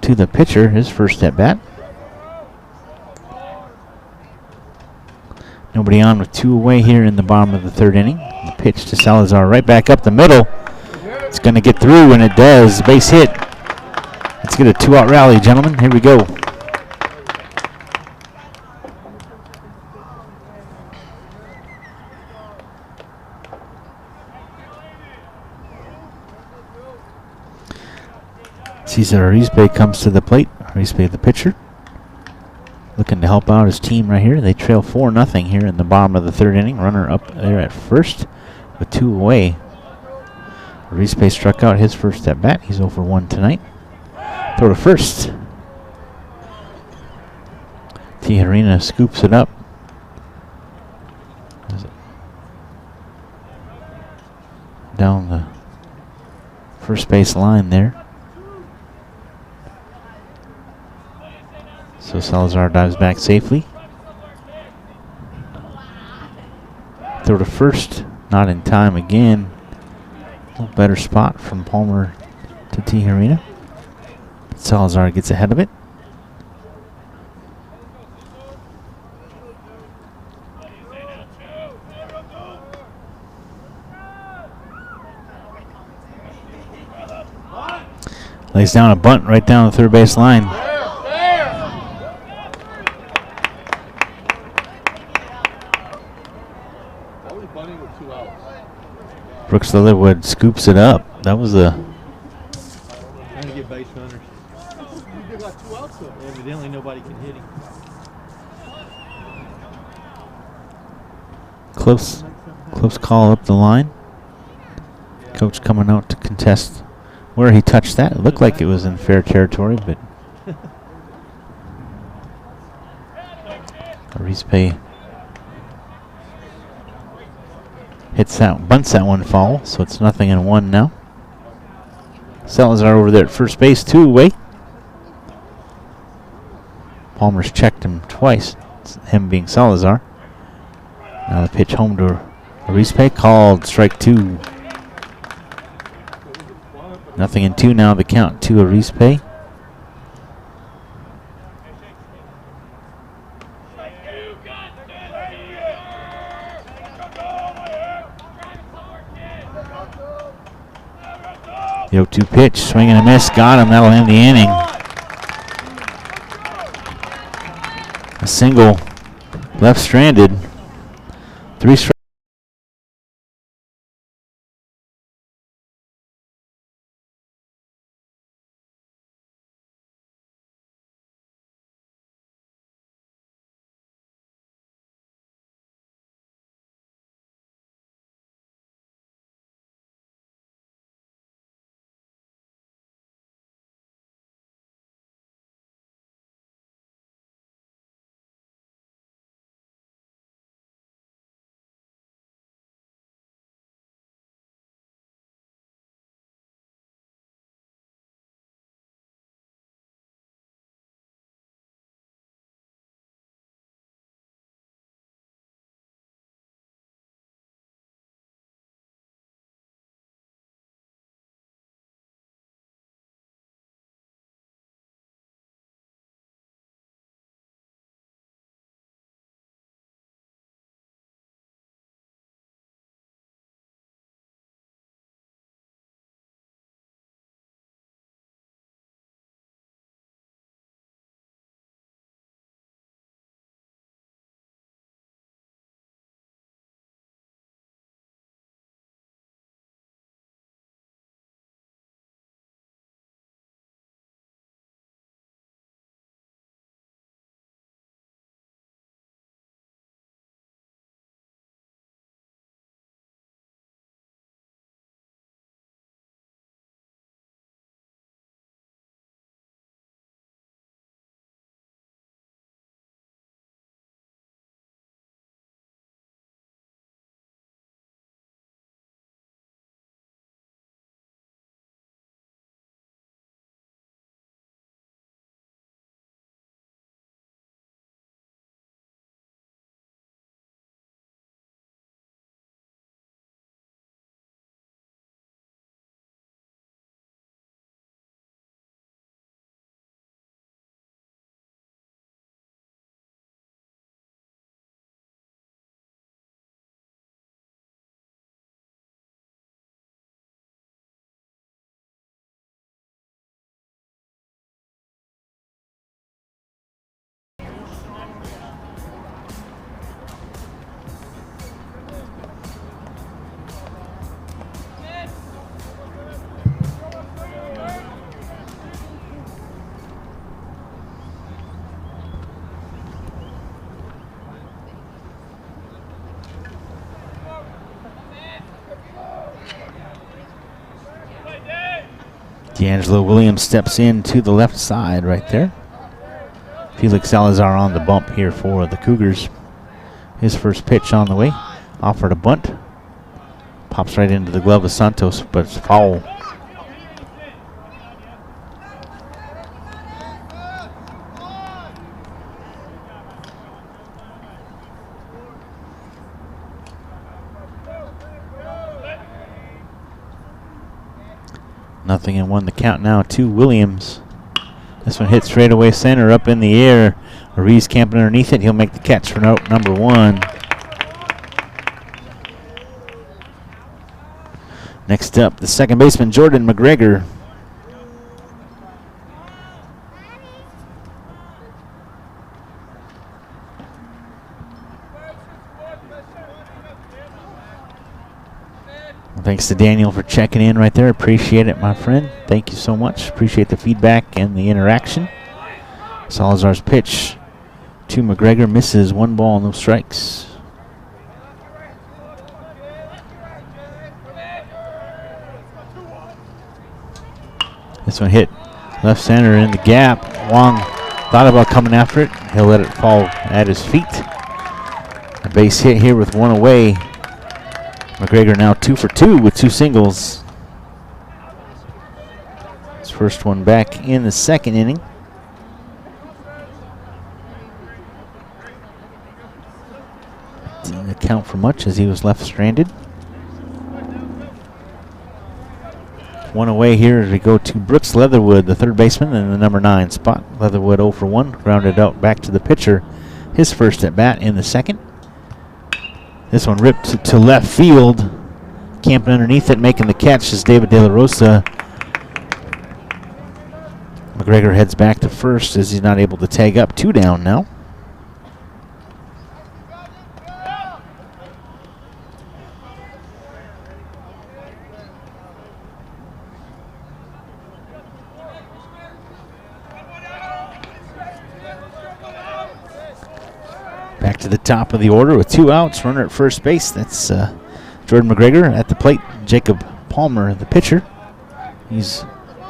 to the pitcher, his first at bat. Nobody on with 2 away here in the bottom of the 3rd inning. The pitch to Salazar right back up the middle. It's going to get through, and it does. Base hit. Let's get a 2-out rally, gentlemen. Here we go. Cesar Arizpe comes to the plate. Arizpe, the pitcher, looking to help out his team right here. They trail 4-0 here in the bottom of the 3rd inning. Runner up there at first with 2 away. Arizpe struck out his first at bat. He's 0 for 1 tonight. Throw to first. Tijerina scoops it up. Down the first base line there. So Salazar dives back safely. Throw to first, not in time again. A little better spot from Palmer to Tijerina. Salazar gets ahead of it. Lays down a bunt right down the 3rd base line. Brooks Leatherwood scoops it up. That was a... Trying to get base runners. You got 2 outs though. Evidently nobody can hit him. Close call up the line. Coach coming out to contest where he touched that. It looked like it was in fair territory, but Arizpe hits that, bunts that one foul, so it's 0-1 now. Salazar over there at first base, 2 away. Palmer's checked him twice, it's him being Salazar. Now the pitch home to Arizpe, called strike 2. 0-2 now, the count to Arizpe. The 0-2 pitch, swing and a miss, got him. That'll end the inning. A single left stranded 3 strikes. D'Angelo Williams steps in to the left side right there. Felix Salazar on the bump here for the Cougars. His first pitch on the way. Offered a bunt. Pops right into the glove of Santos, but it's foul. Nothing and 1 the count now to Williams. This one hits straight away center up in the air. Ruiz camping underneath it. He'll make the catch for out number 1. Next up, the second baseman, Jordan Mcgregor. Thanks to Daniel for checking in right there. Appreciate it, my friend. Thank you so much. Appreciate the feedback and the interaction. Salazar's pitch to Mcgregor misses. 1 ball, no strikes. This one hit left center in the gap. Wong thought about coming after it. He'll let it fall at his feet. A base hit here with 1 away. Mcgregor now 2 for 2 with 2 singles. His first one back in the second inning. Didn't account for much as he was left stranded. 1 away here as we go to Brooks Leatherwood, the third baseman, in the number 9 spot. Leatherwood 0 for 1, grounded out back to the pitcher. His first at bat in the second. This one ripped to left field. Camping underneath it, making the catch is David De La Rosa. Mcgregor heads back to first as he's not able to tag up. 2 down now. Back to the top of the order with 2 outs. Runner at first base. That's Jordan Mcgregor at the plate. Jacob Palmer, the pitcher. He's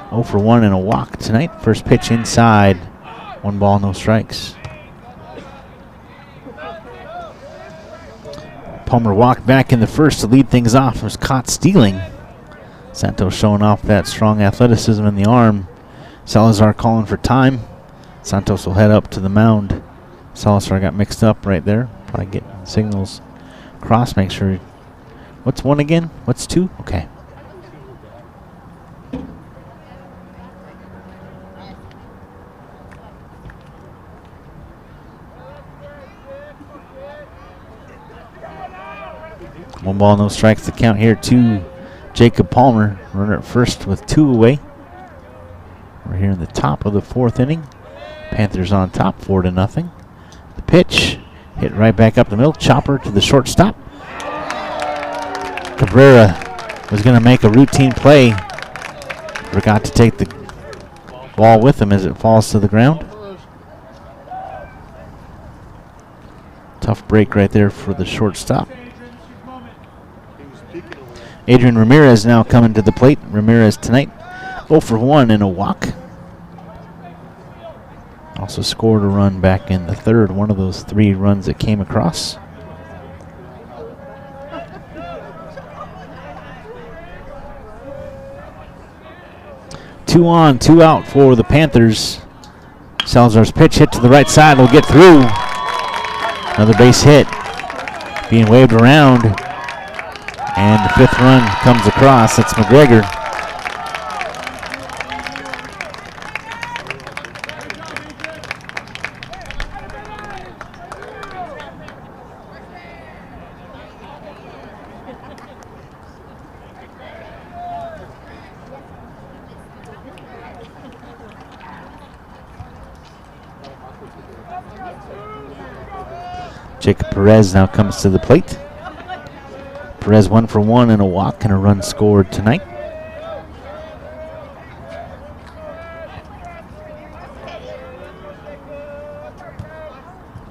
0 for 1 and a walk tonight. First pitch inside. 1 ball, no strikes. Palmer walked back in the first to lead things off. Was caught stealing. Santos showing off that strong athleticism in the arm. Salazar calling for time. Santos will head up to the mound. Salazar got mixed up right there. Probably getting signals cross. Make sure. What's 1 again? What's 2? Okay. One ball, no strikes to count here to Jacob Palmer. Runner at first with 2 away. We're here in the top of the 4th inning. Panthers on top, 4-0. The pitch hit right back up the middle. Chopper to the shortstop. Cabrera was going to make a routine play. Forgot to take the ball with him as it falls to the ground. Tough break right there for the shortstop. Adrian Ramirez now coming to the plate. Ramirez tonight 0 for 1 and a walk. Also scored a run back in the 3rd, one of those 3 runs that came across. Two on, 2 out for the Panthers. Salazar's pitch hit to the right side will get through. Another base hit being waved around. And the 5th run comes across. That's Mcgregor. Jacob Perez now comes to the plate. Perez 1 for 1 and a walk and a run scored tonight.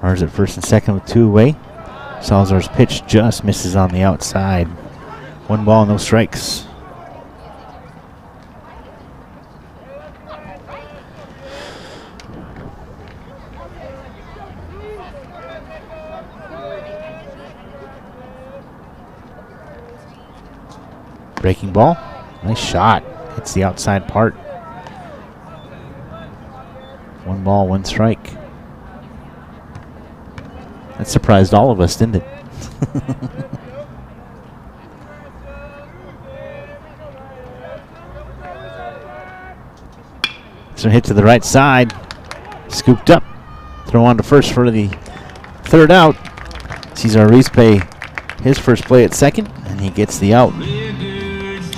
Mars at first and second with 2 away. Salazar's pitch just misses on the outside. 1 ball, no strikes. Breaking ball. Nice shot. Hits the outside part. 1 ball, 1 strike. That surprised all of us, didn't it? So hit to the right side. Scooped up. Throw on to first for the 3rd out. Cesar Rizpe, his first play at second, and he gets the out.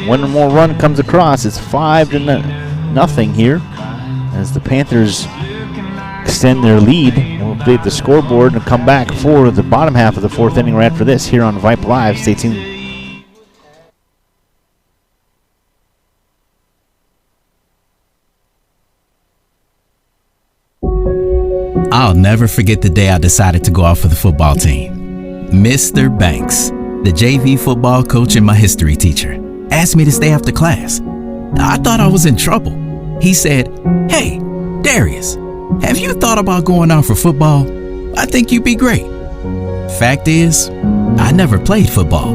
1 more run comes across. It's 5-0 here as the Panthers extend their lead. We'll update the scoreboard and come back for the bottom half of the 4th inning right after this here on Vype Live. Stay tuned. I'll never forget the day I decided to go out for the football team. Mr. Banks, the JV football coach and my history teacher, asked me to stay after class. I thought I was in trouble. He said, "Hey, Darius, have you thought about going out for football? I think you'd be great." Fact is, I never played football.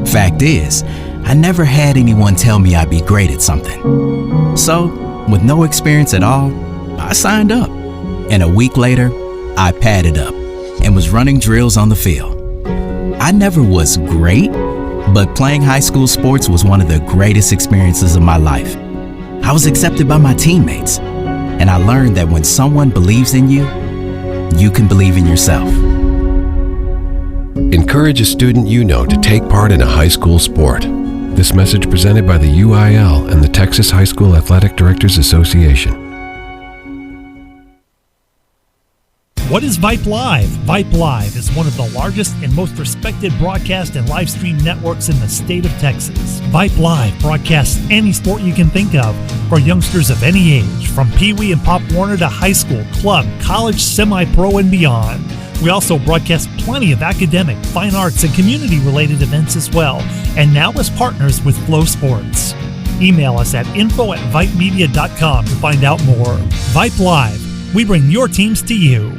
Fact is, I never had anyone tell me I'd be great at something. So, with no experience at all, I signed up. And a week later, I padded up and was running drills on the field. I never was great, but playing high school sports was one of the greatest experiences of my life. I was accepted by my teammates, and I learned that when someone believes in you, you can believe in yourself. Encourage a student you know to take part in a high school sport. This message presented by the UIL and the Texas High School Athletic Directors Association. What is Vype Live? Vype Live is one of the largest and most respected broadcast and live stream networks in the state of Texas. Vype Live broadcasts any sport you can think of for youngsters of any age, from Pee Wee and Pop Warner to high school, club, college, semi-pro, and beyond. We also broadcast plenty of academic, fine arts, and community-related events as well, and now as partners with Flow Sports. Email us at info@vypemedia.com to find out more. Vype Live. We bring your teams to you.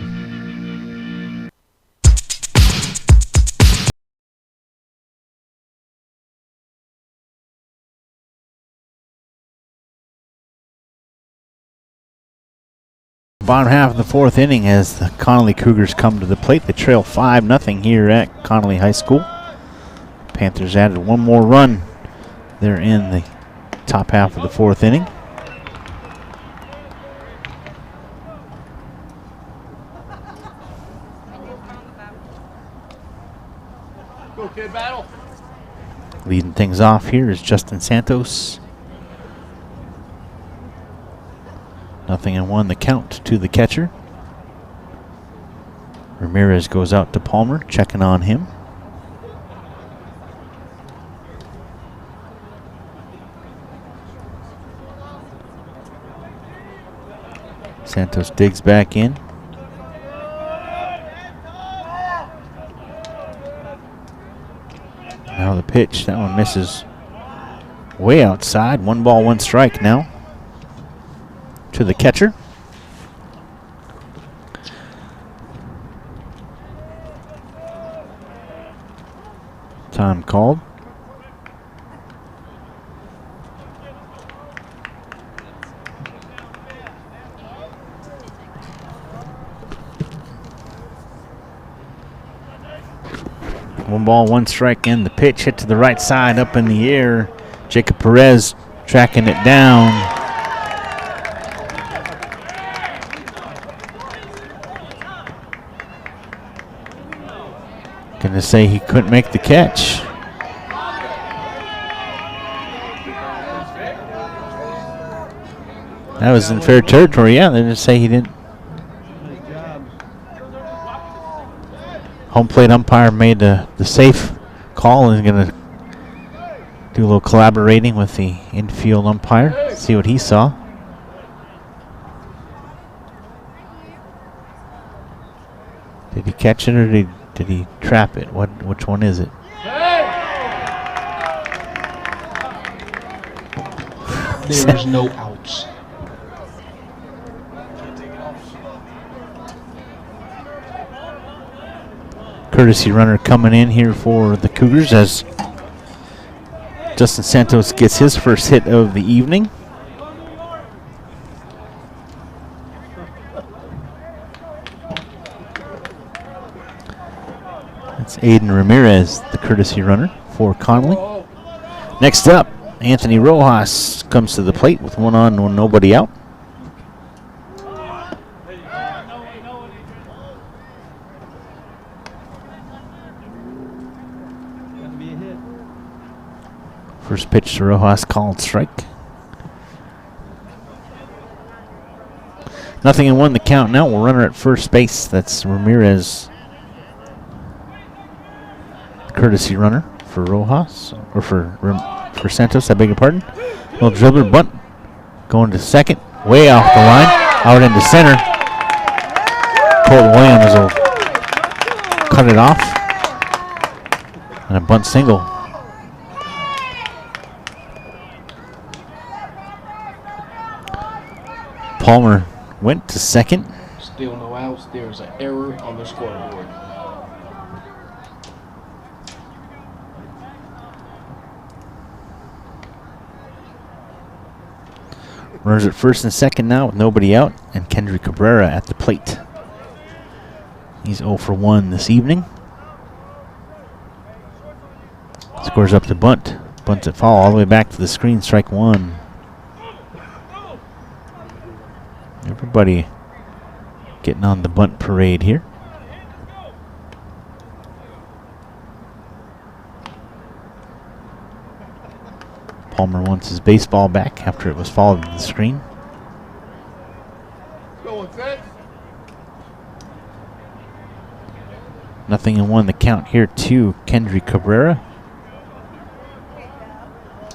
Bottom half of the fourth inning as the Connally Cougars come to the plate. They trail 5-0 here at Connally High School. Panthers added one more run. They're in the top half of the fourth inning. Go, kid, battle. Leading things off here is Justin Santos. 0-1 the count to the catcher. Ramirez goes out to Palmer, checking on him. Santos digs back in. Now the pitch, that one misses way outside. 1 ball, 1 strike now to the catcher. Time called. One ball, 1 strike, and the pitch hit to the right side, up in the air. Jacob Perez tracking it down. Going to say he couldn't make the catch. That was in fair territory. Yeah, they're going to say he didn't. Home plate umpire made the safe call and is going to do a little collaborating with the infield umpire. See what he saw. Did he catch it or did he trap it? Which one is it? There's no outs. Courtesy runner coming in here for the Cougars as Justin Santos gets his first hit of the evening. That's Adrian Ramirez, the courtesy runner for Connally. Next up, Anthony Rojas comes to the plate with 1 on, nobody out. First pitch to Rojas, called strike. 0-1 the count now. We'll runner at first base. That's Ramirez, courtesy runner for Rojas, or for Santos, I beg your pardon. Little dribbler bunt going to second, way off the line, out into center. Colton Williams will cut it off. And a bunt single. Palmer went to second. Still no outs. There's an error on the scoreboard. Runners at first and second now with nobody out, and Kendrick Cabrera at the plate. He's 0 for 1 this evening. Scores up to bunt. Bunts at foul all the way back to the screen, strike 1. Everybody getting on the bunt parade here. Palmer wants his baseball back after it was fouled to the screen. 0-1 the count here to Kendrick Cabrera.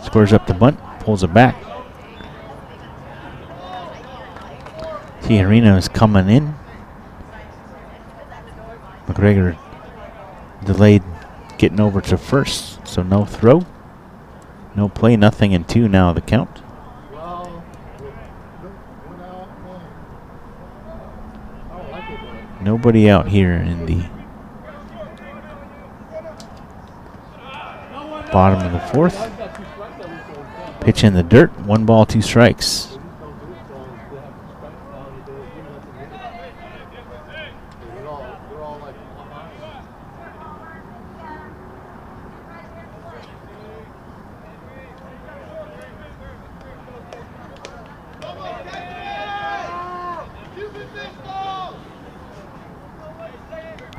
Scores up the bunt, pulls it back. Tijerino is coming in. Mcgregor delayed getting over to first, so no throw. No play, nothing and 2 now the count. Nobody out here in the bottom of the 4th. Pitch in the dirt, 1 ball, 2 strikes.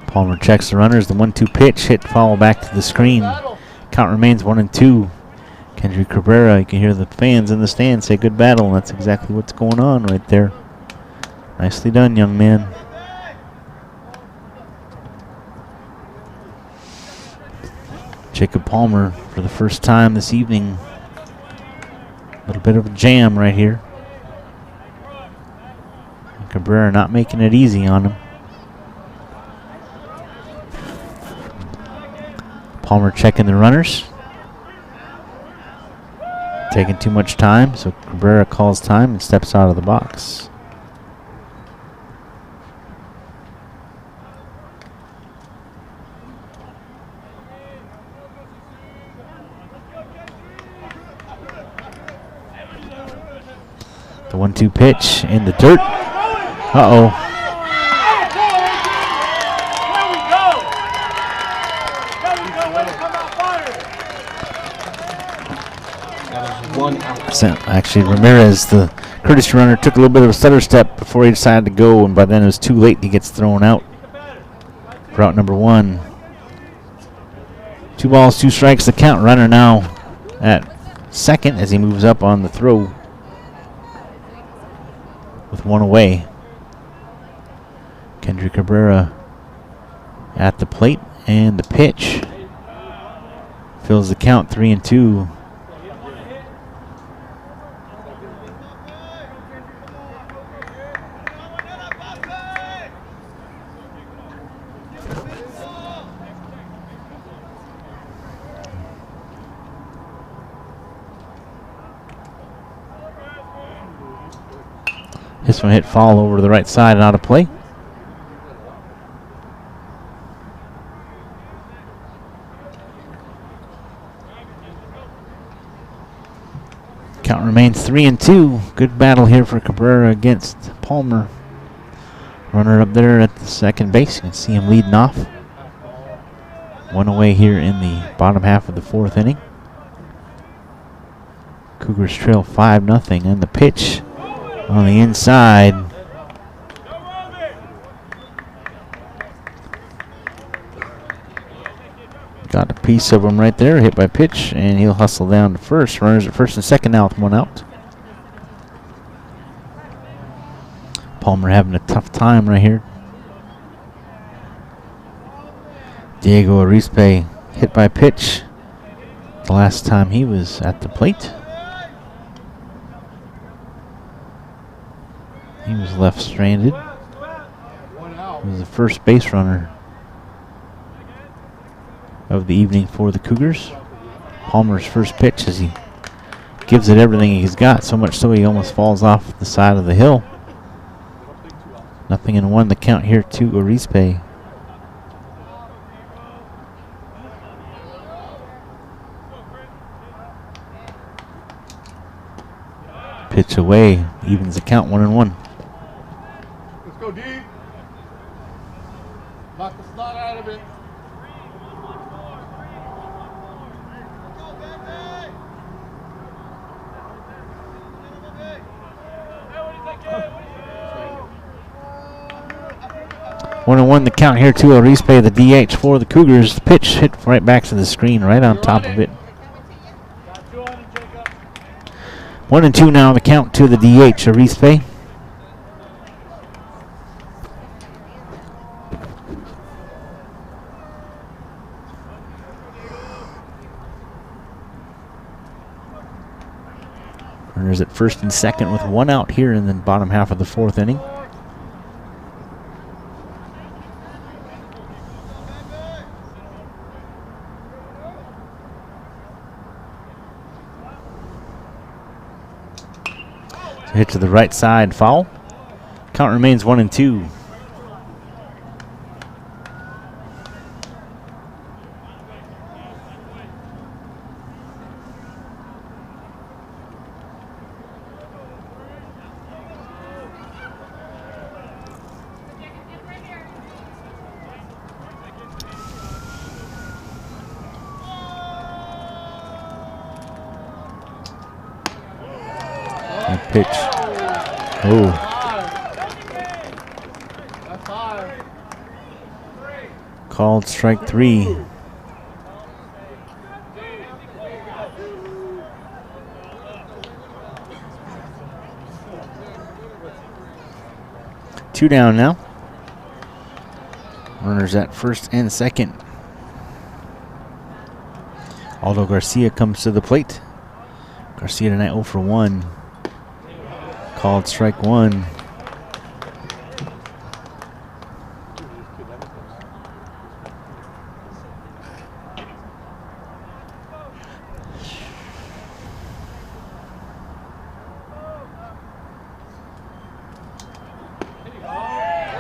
Palmer checks the runners. The 1-2 pitch hit, foul back to the screen. Count remains 1-2. Kendrick Cabrera, you can hear the fans in the stands say good battle, and that's exactly what's going on right there. Nicely done, young man. Jacob Palmer for the first time this evening. A little bit of a jam right here. Cabrera not making it easy on him. Palmer checking the runners. Taking too much time, so Cabrera calls time and steps out of the box. The 1-2 pitch in the dirt. Uh-oh. Actually, Ramirez, the courtesy runner, took a little bit of a stutter step before he decided to go, and by then it was too late. He gets thrown out. Route number 1. 2 balls, 2 strikes. The count. Runner now at second as he moves up on the throw with 1 away. Kendrick Cabrera at the plate, and the pitch fills the count 3-2. This one hit foul over to the right side and out of play. Count remains 3-2. Good battle here for Cabrera against Palmer. Runner up there at the second base. You can see him leading off. 1 away here in the bottom half of the 4th inning. Cougars trail 5-0, and the pitch on the inside. Got a piece of him right there, hit by pitch, and he'll hustle down to first. Runners at first and second now with 1 out. Palmer having a tough time right here. Diego Arispe hit by pitch the last time he was at the plate. He was left stranded. He was the first base runner of the evening for the Cougars. Palmer's first pitch as he gives it everything he's got, so much so he almost falls off the side of the hill. 0-1 the count here to Arispe. Pitch away, evens the count 1-1. Let's go deep. Knock the snot out of it. One and 1 the count here to Arispe, the DH for the Cougars. The pitch hit right back to the screen, right on top of it. 1-2 now the count to the DH, Arispe. Runners at first and second with 1 out here in the bottom half of the 4th inning. Hit to the right side, foul. Count remains 1-2. Pitch. Oh. Called strike 3. Two down now. Runners at first and second. Aldo Garcia comes to the plate. Garcia tonight 0 for 1. Called strike 1.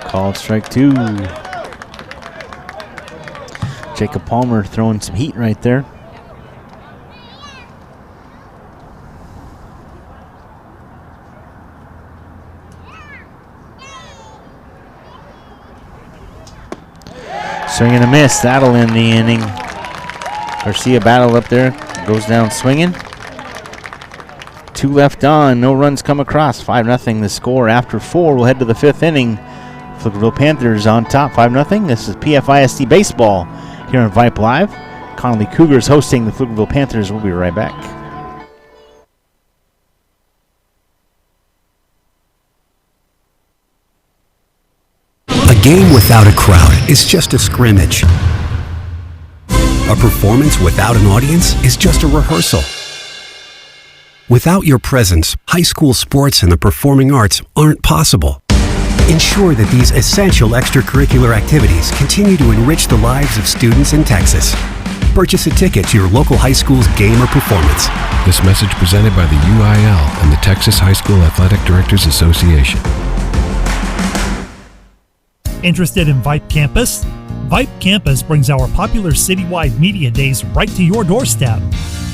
Called strike 2. Jacob Palmer throwing some heat right there. Swing and a miss. That'll end the inning. Garcia battled up there. Goes down swinging. 2 left on. No runs come across. 5-0 the score after 4. We'll head to the 5th inning. Pflugerville Panthers on top 5-0. This is PfISD Baseball here on Vype Live. Connally Cougars hosting the Pflugerville Panthers. We'll be right back. A game without a crowd is just a scrimmage. A performance without an audience is just a rehearsal. Without your presence, high school sports and the performing arts aren't possible. Ensure that these essential extracurricular activities continue to enrich the lives of students in Texas. Purchase a ticket to your local high school's game or performance. This message presented by the UIL and the Texas High School Athletic Directors Association. Interested in Vype Campus? Vype Campus brings our popular citywide media days right to your doorstep.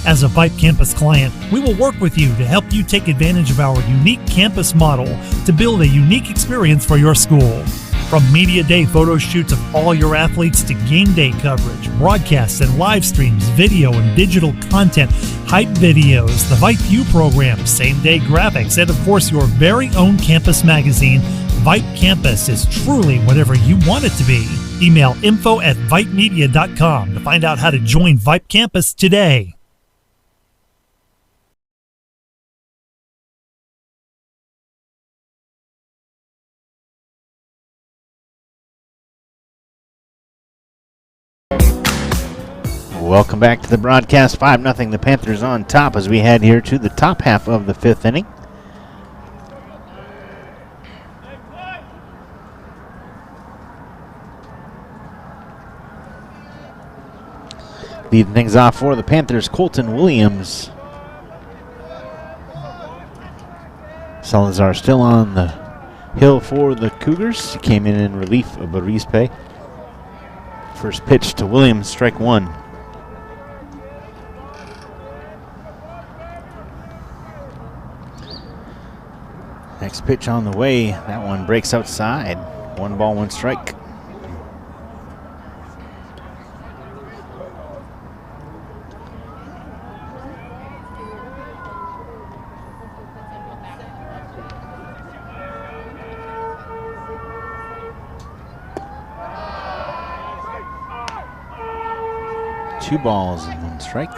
As a Vype Campus client, we will work with you to help you take advantage of our unique campus model to build a unique experience for your school. From media day photo shoots of all your athletes to game day coverage, broadcasts and live streams, video and digital content, hype videos, the Vype U program, same day graphics, and of course your very own campus magazine, Vype Campus is truly whatever you want it to be. Email info@vypemedia.com to find out how to join Vype Campus today. Welcome back to the broadcast. 5-0 the Panthers on top as we head here to the top half of the 5th inning. Leading things off for the Panthers, Colton Williams. Salazar still on the hill for the Cougars. He came in relief of Barispe. First pitch to Williams, strike 1. Next pitch on the way. That one breaks outside. 1 ball, 1 strike. Two balls and 1 strike.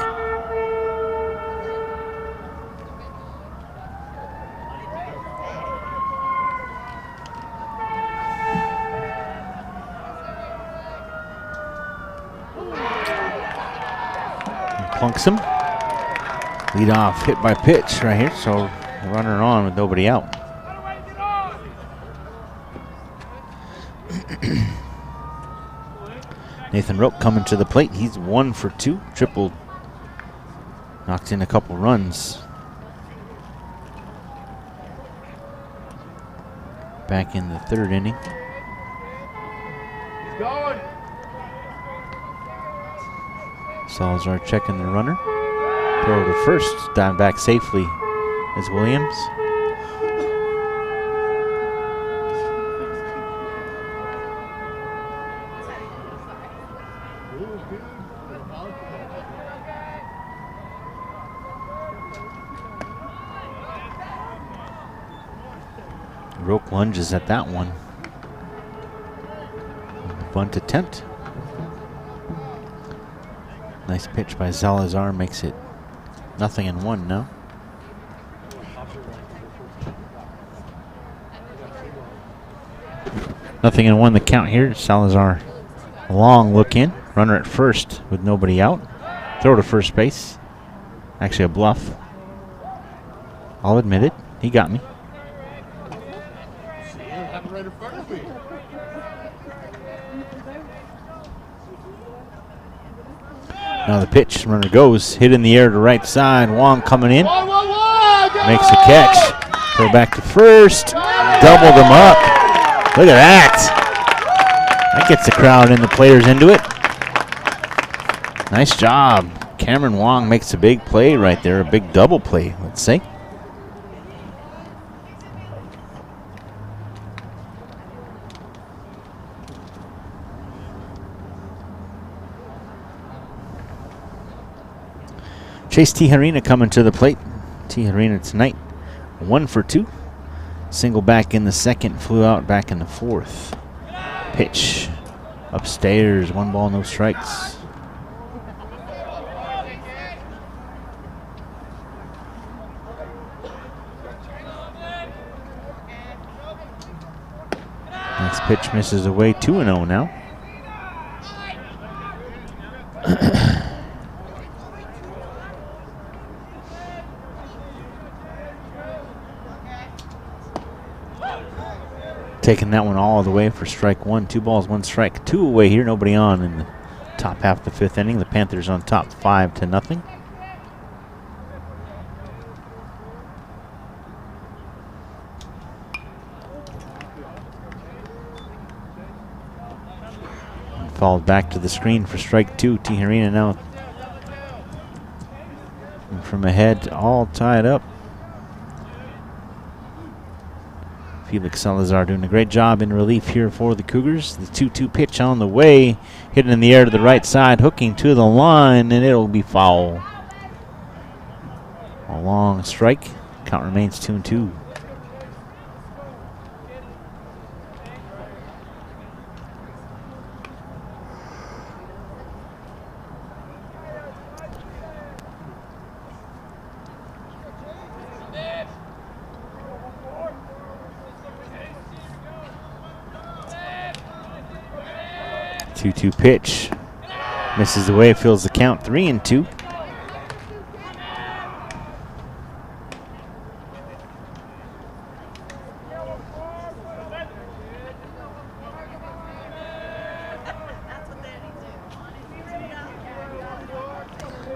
Plunks him. Lead off hit by pitch right here, so runner on with nobody out. Nathan Roach coming to the plate. He's 1 for 2, tripled. Knocked in a couple runs. Back in the third inning. Going. Salazar checking the runner. Throw to first. Down back safely is Williams. Roach lunges at that one. Bunt attempt. Nice pitch by Salazar, makes it 0-1 now. Nothing in 1 the count here. Salazar, a long look in. Runner at first with nobody out. Throw to first base. Actually a bluff. I'll admit it. He got me. Now the pitch, runner goes, hit in the air to right side. Wong coming in, makes a catch. Throw back to first, doubled him up. Look at that. That gets the crowd and the players into it. Nice job. Cameron Wong makes a big play right there, a big double play, let's say. Chase Tijerina coming to the plate. Tijerina tonight, 1 for 2. Single back in the second, flew out back in the fourth. Pitch upstairs, 1 ball, no strikes. Next pitch misses away, 2-0 now. Taking that one all the way for strike 1. 2 balls, 1 strike. 2 away here. Nobody on in the top half of the 5th inning. The Panthers on top 5-0. Followed back to the screen for strike 2. Tijerina now from ahead, all tied up. Felix Salazar doing a great job in relief here for the Cougars. The 2-2 pitch on the way, hitting in the air to the right side, hooking to the line, and it'll be foul. A long strike. Count remains 2-2. Pitch misses away, fills the count 3-2.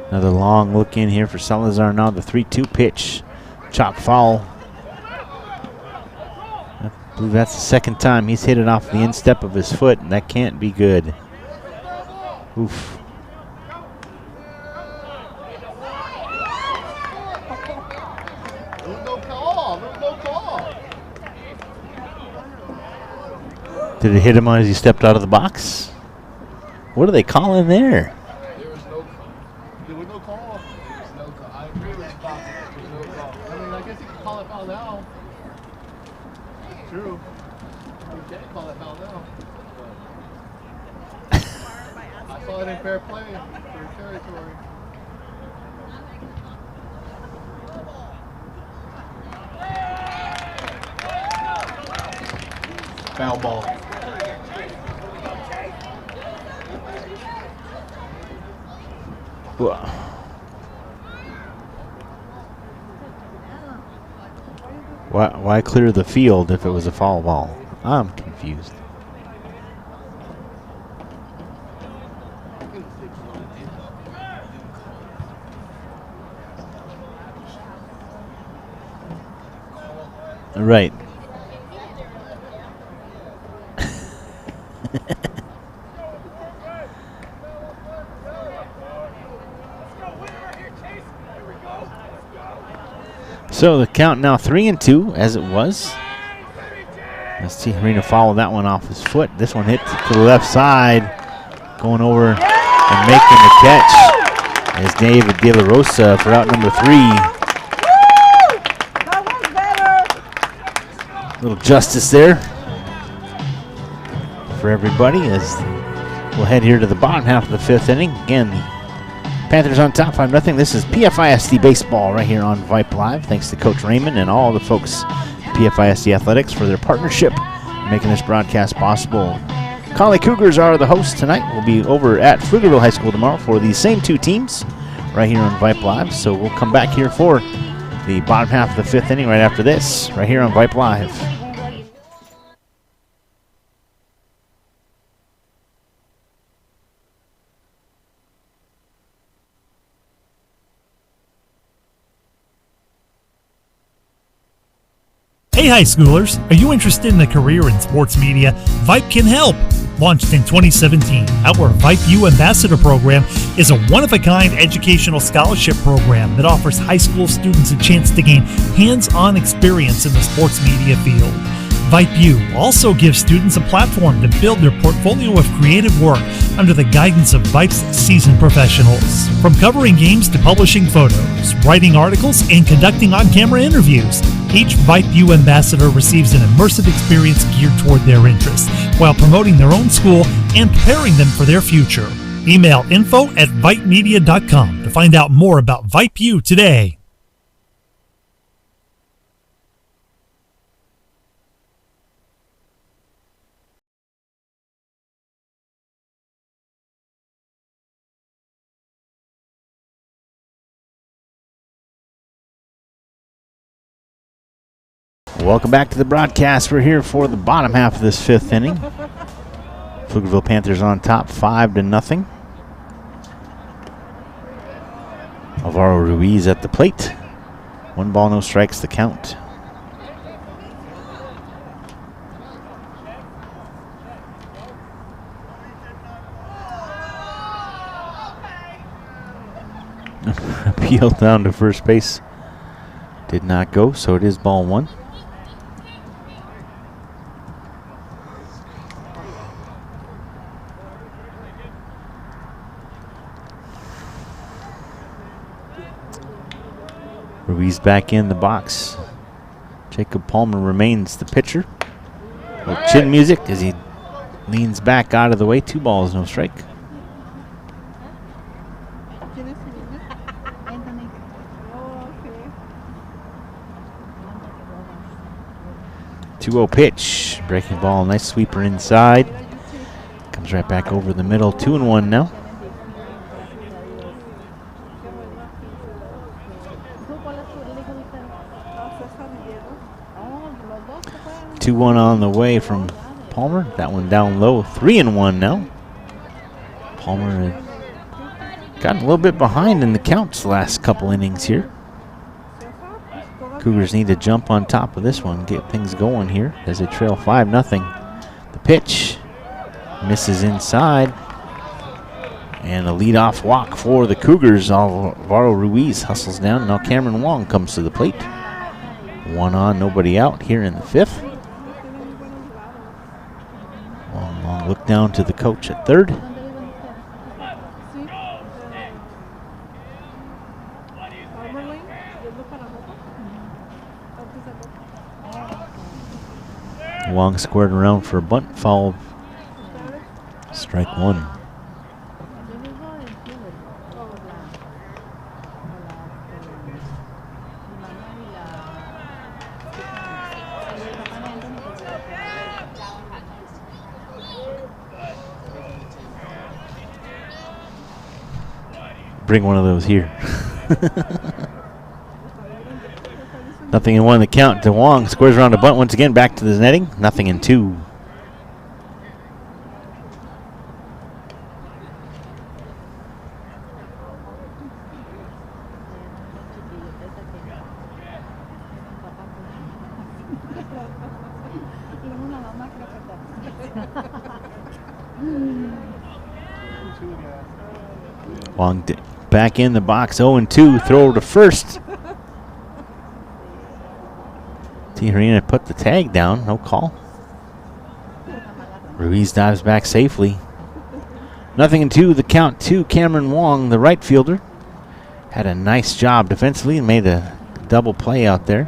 Another long look in here for Salazar. Now the 3-2 pitch, chop foul. I believe that's the second time he's hit it off the instep of his foot, and that can't be good. Oof. Did it hit him as he stepped out of the box? What are they calling there? There was no call. There was no call. There was no call. I agree with the box. There was no call. I mean, I guess you can call it foul now. True. You can't call it foul now. I saw it in fair play, fair territory. Foul ball. Why clear the field if it was a foul ball? I'm confused. Right. So the count now 3-2 as it was. Let's see Arena follow that one off his foot. This one hit to the left side, going over and making the catch is David De La Rosa for out number 3. Little justice there for everybody as we'll head here to the bottom half of the 5th inning. Again, Panthers on top 5-0. This is PFISD Baseball right here on Vype Live. Thanks to Coach Raymond and all the folks at PFISD Athletics for their partnership making this broadcast possible. CONNALLY Cougars are the hosts tonight. We'll be over at Pflugerville High School tomorrow for these same 2 teams right here on Vype Live. So we'll come back here for the bottom half of the 5th inning right after this, right here on Vype Live. Hey high schoolers, are you interested in a career in sports media? Vype can help. Launched in 2017, our Vype U Ambassador Program is a one-of-a-kind educational scholarship program that offers high school students a chance to gain hands-on experience in the sports media field. Vype U also gives students a platform to build their portfolio of creative work under the guidance of Vype's seasoned professionals. From covering games to publishing photos, writing articles, and conducting on-camera interviews, each Vype U ambassador receives an immersive experience geared toward their interests while promoting their own school and preparing them for their future. Email info@vypemedia.com to find out more about Vype U today. Welcome back to the broadcast. We're here for the bottom half of this 5th inning. Pflugerville Panthers on top 5-0. Alvaro Ruiz at the plate. 1 ball, no strikes, the count. Appeal down to first base. Did not go, so it is ball 1. Ruiz back in the box. Jacob Palmer remains the pitcher. Little chin music as he leans back out of the way. 2 balls, no strike. Two-0 pitch. Breaking ball, nice sweeper inside. Comes right back over the middle. 2-1 now. 2-1 on the way from Palmer. That one down low. 3-1 now. Palmer had gotten a little bit behind in the counts the last couple innings here. Cougars need to jump on top of this one, get things going here as they trail 5-0. The pitch misses inside. And a leadoff walk for the Cougars. Alvaro Ruiz hustles down. Now Cameron Wong comes to the plate. 1 on, nobody out here in the 5th. Long look down to the coach at third. Wong squared around for a bunt, foul. Strike 1. Bring one of those here. Nothing in 1 the count to Wong. Squares around a bunt once again. Back to the netting. Nothing in 2. Wong back in the box, 0-2, throw to first. Tijerina put the tag down, no call. Ruiz dives back safely. 0-2, the count to Cameron Wong, the right fielder. Had a nice job defensively and made a double play out there.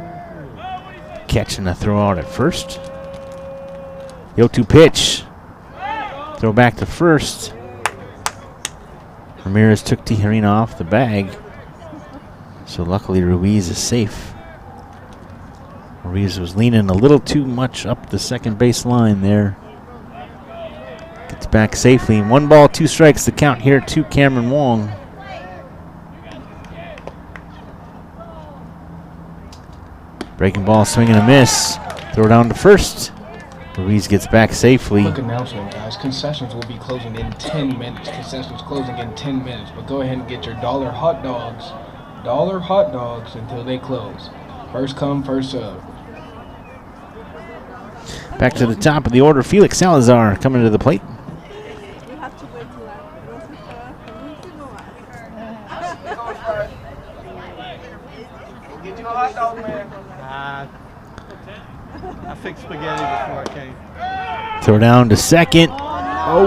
Catching a throw out at first. The 0-2 pitch. Throw back to first. Ramirez took Tijerina off the bag. So luckily Ruiz is safe. Ruiz was leaning a little too much up the second base line there. Gets back safely. 1 ball, 2 strikes, the count here to Cameron Wong. Breaking ball, swing and a miss. Throw down to first. Ruiz gets back safely. Quick announcement, guys. Concessions will be closing in 10 minutes. Concessions closing in 10 minutes. But go ahead and get your dollar hot dogs until they close. First come, first serve. Back to the top of the order, Felix Salazar coming to the plate. Get you a hot dog, man. I fixed spaghetti before I came. Throw down to second. Oh,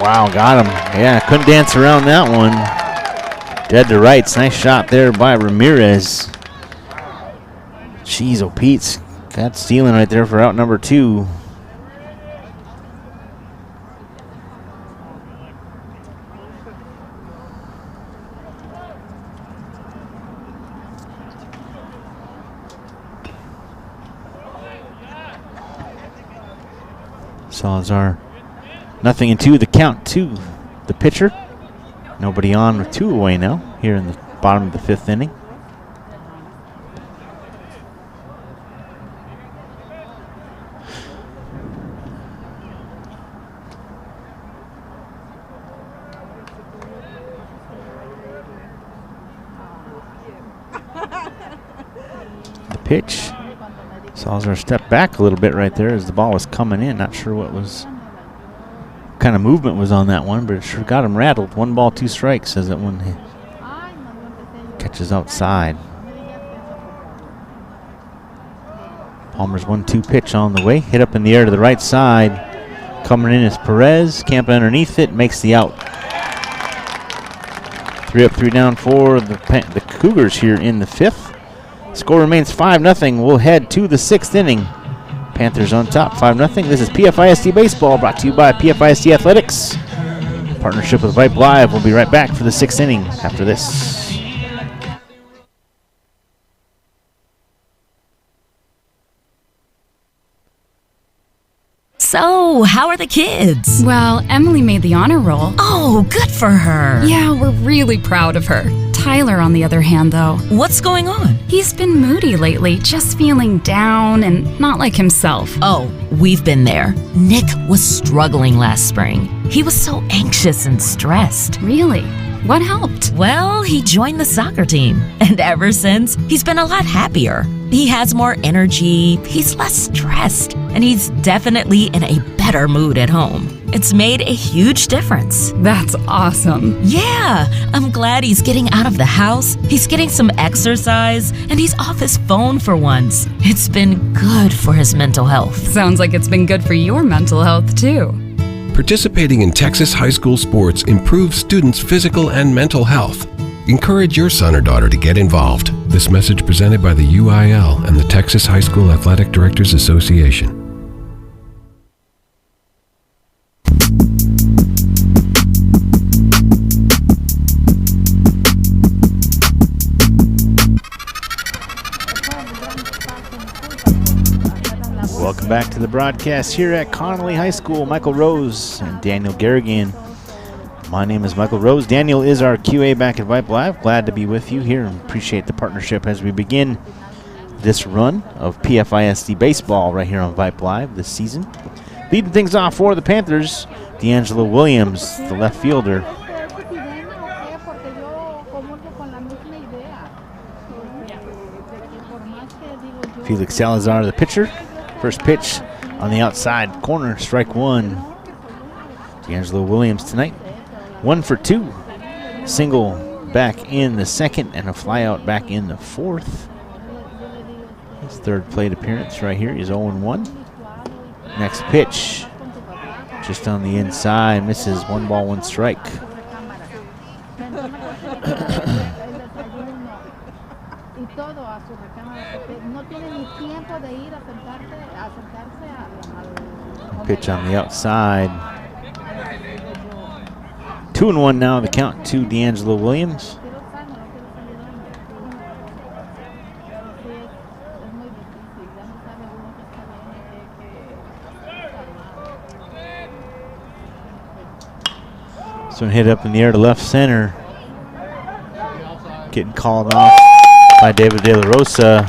wow, got him. Yeah, couldn't dance around that one. Dead to rights. Nice shot there by Ramirez. Jeez, oh, Pete's got stealing right there for out number 2. Salazar, 0-2, the count to the pitcher. Nobody on with 2 away now here in the bottom of the 5th inning. The pitch. Salazar stepped back a little bit right there as the ball was coming in. Not sure what kind of movement was on that one, but it sure got him rattled. 1 ball, 2 strikes as that one catches outside. Palmer's 1-2 pitch on the way. Hit up in the air to the right side. Coming in is Perez. Camping underneath it. Makes the out. 3 up, 3 down for the Cougars here in the 5th. Score remains 5-0. We'll head to the 6th inning. Panthers on top, 5-0. This is PfISD Baseball, brought to you by PfISD Athletics. Partnership with Vype Live. We'll be right back for the 6th inning after this. So, how are the kids? Well, Emily made the honor roll. Oh, good for her. Yeah, we're really proud of her. Tyler, on the other hand, though. What's going on? He's been moody lately, just feeling down and not like himself. Oh, we've been there. Nick was struggling last spring. He was so anxious and stressed. Really? What helped? Well, he joined the soccer team. And ever since, he's been a lot happier. He has more energy, he's less stressed, and he's definitely in a better mood at home. It's made a huge difference. That's awesome. Yeah, I'm glad he's getting out of the house, he's getting some exercise, and he's off his phone for once. It's been good for his mental health. Sounds like it's been good for your mental health, too. Participating in Texas high school sports improves students' physical and mental health. Encourage your son or daughter to get involved. This message presented by the UIL and the Texas High School Athletic Directors Association. Welcome back to the broadcast here at Connally High School. Michael Rose and Daniel Garrigan. My name is Michael Rose. Daniel is our QA back at Vype Live. Glad to be with you here and appreciate the partnership as we begin this run of PfISD baseball right here on Vype Live this season. Leading things off for the Panthers, D'Angelo Williams, the left fielder. Felix Salazar, the pitcher. First pitch On the outside corner, strike one. D'Angelo Williams tonight, 1 for 2. Single back in the second and a fly out back in the fourth. His third plate appearance right here. He's 0-1. Next pitch, just on the inside, misses. 1 ball, 1 strike. Pitch on the outside. 2-1 now, the count to D'Angelo Williams. This one hit up in the air to left center. Getting called off by David De La Rosa.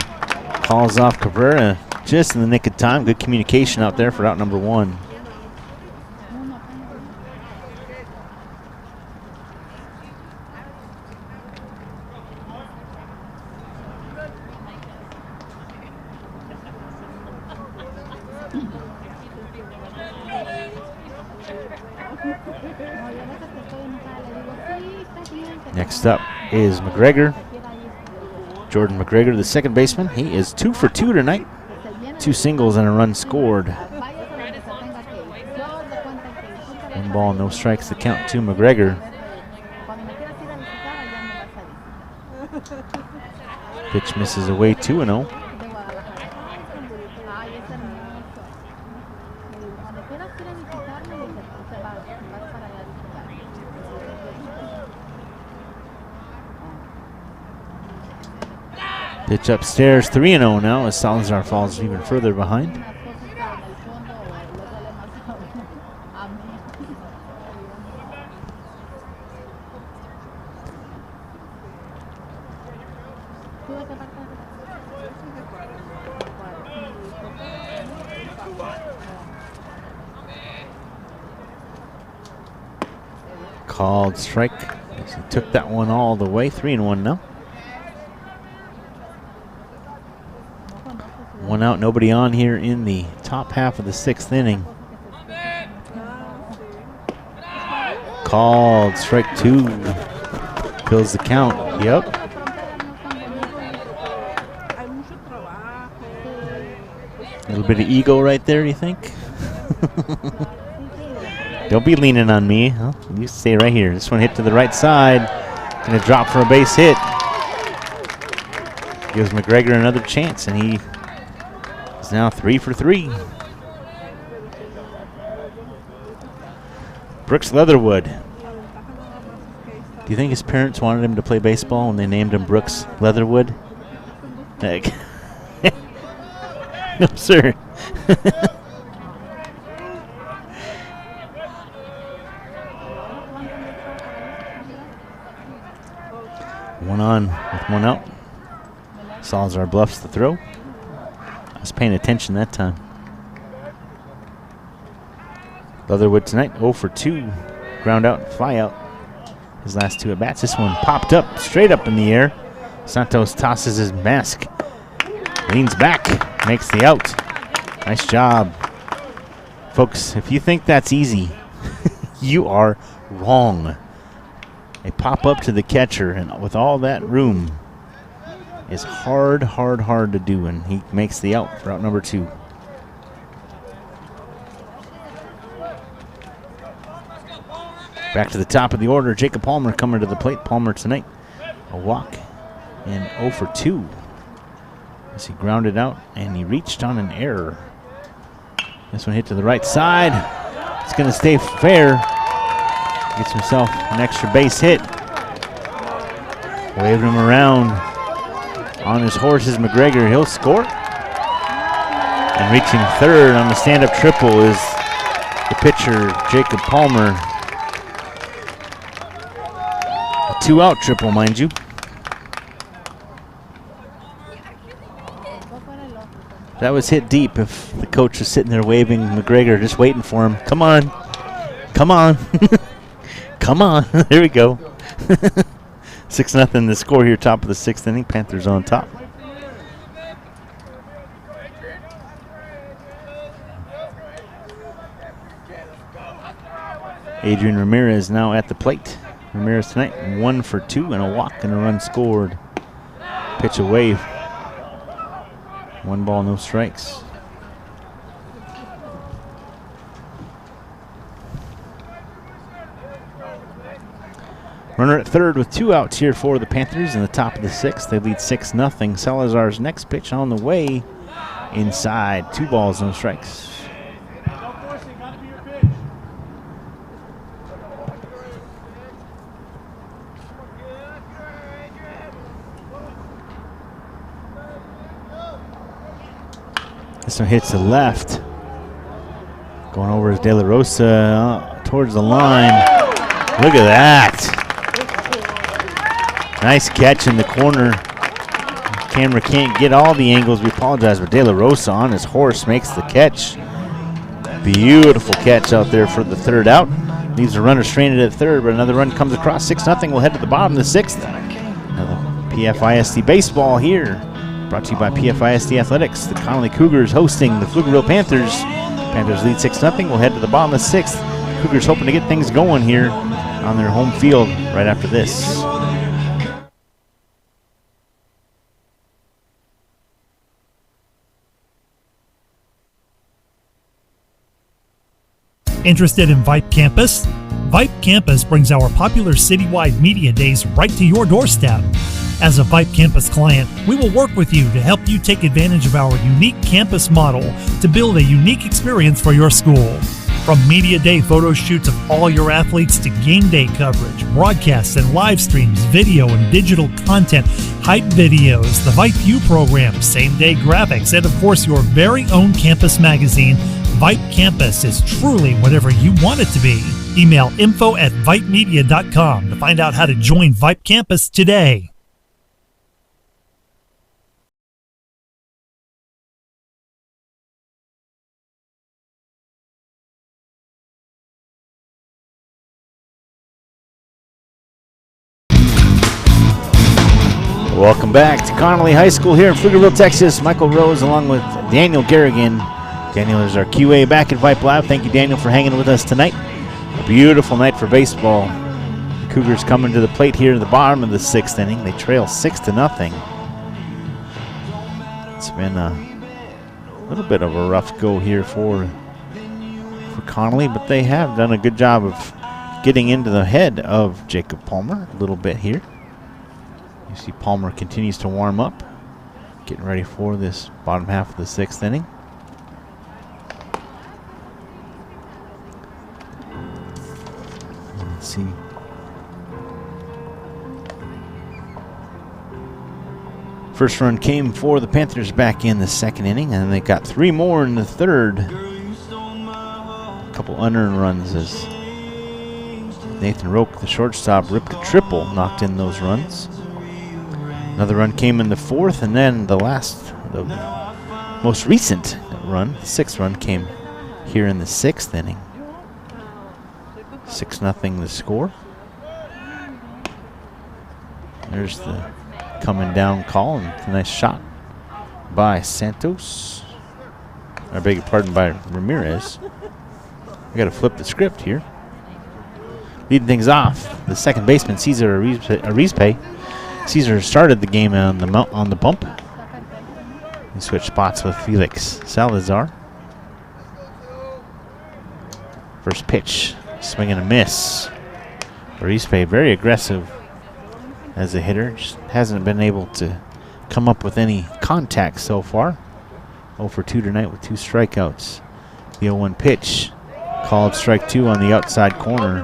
Calls off Cabrera just in the nick of time. Good communication out there for out number 1. Next up is Mcgregor. Jordan Mcgregor, the second baseman. He is 2 for 2 tonight. 2 singles and a run scored. 1 ball, no strikes, the count to Mcgregor. Pitch misses away, 2-0. Pitch upstairs, 3-0 now as Salazar falls even further behind. Called strike. He took that one all the way, 3-1 now. 1 out, nobody on here in the top half of the 6th inning. Called strike 2. Fills the count. Yep. A little bit of ego right there, you think? Don't be leaning on me. Huh? You stay right here. This one hit to the right side. Gonna drop for a base hit. Gives Mcgregor another chance, and he is now 3 for 3. Brooks Leatherwood. Do you think his parents wanted him to play baseball when they named him Brooks Leatherwood? Heck. No, sir. One on with 1 out. Salazar bluffs the throw. I was paying attention that time. Leatherwood tonight, 0 for 2. Ground out, fly out. His last 2 at bats. This one popped up, straight up in the air. Santos tosses his mask. Leans back, makes the out. Nice job. Folks, if you think that's easy, you are wrong. A pop up to the catcher, and with all that room, is hard to do, and he makes the out for out number 2. Back to the top of the order, Jacob Palmer coming to the plate. Palmer tonight, a walk and 0 for 2. As he grounded out, and he reached on an error. This one hit to the right side. It's going to stay fair. Gets himself an extra base hit. Waving him around. On his horse is Mcgregor. He'll score. And reaching third on the stand-up triple is the pitcher, Jacob Palmer. A 2-out triple, mind you. That was hit deep. If the coach was sitting there waving Mcgregor, just waiting for him. Come on. Come on. Come on. There we go. 6-0 the score here, top of the 6th inning. Panthers on top. Adrian Ramirez now at the plate. Ramirez tonight 1 for 2 and a walk and a run scored. Pitch away. 1 ball, no strikes. Runner at third with 2 outs here for the Panthers in the top of the 6th. They lead 6-0. Salazar's next pitch on the way. Inside, 2 balls, no strikes. This one hits the left. Going over is De La Rosa towards the line. Look at that. Nice catch in the corner. Camera can't get all the angles. We apologize, but De La Rosa on his horse makes the catch. Beautiful catch out there for the 3rd out. Leaves a runner stranded at 3rd, but another run comes across. 6-0. We'll head to the bottom of the 6th. PfISD baseball here. Brought to you by PfISD Athletics. The Connally Cougars hosting the Pflugerville Panthers. Panthers lead 6-0. We'll head to the bottom of the 6th. Cougars hoping to get things going here on their home field right after this. Interested in Vype Campus? Vype Campus brings our popular citywide media days right to your doorstep. As a Vype Campus client, we will work with you to help you take advantage of our unique campus model to build a unique experience for your school. From media day photo shoots of all your athletes to game day coverage, broadcasts and live streams, video and digital content, hype videos, the Vype U program, same-day graphics, and of course your very own campus magazine, Vype Campus is truly whatever you want it to be. Email info@vypemedia.com to find out how to join Vype Campus today. Welcome back to Connally High School here in Pflugerville, Texas. Michael Rose along with Daniel Garrigan. Daniel is our QA back at Vype Live. Thank you, Daniel, for hanging with us tonight. A beautiful night for baseball. The Cougars coming to the plate here at the bottom of the 6th inning. They trail 6-0. It's been a little bit of a rough go here for Connally, but they have done a good job of getting into the head of Jacob Palmer a little bit here. You see Palmer continues to warm up, getting ready for this bottom half of the 6th inning. Let's see. First run came for the Panthers back in the 2nd inning, and they got 3 more in the 3rd. A couple unearned runs as Nathan Roque, the shortstop, ripped a triple, knocked in those runs. Another run came in the 4th, and then the most recent run, the 6th run, came here in the 6th inning. 6-0 the score. There's the coming down call, and a nice shot by Santos. I beg your pardon, by Ramirez. I got to flip the script here. Leading things off, the second baseman, Cesar Arizpe. Cesar started the game on the bump. He switched spots with Felix Salazar. First pitch, swing and a miss. Arizpe very aggressive as a hitter. Just hasn't been able to come up with any contact so far. 0 for 2 tonight with 2 strikeouts. The 0-1 pitch, called strike 2 on the outside corner.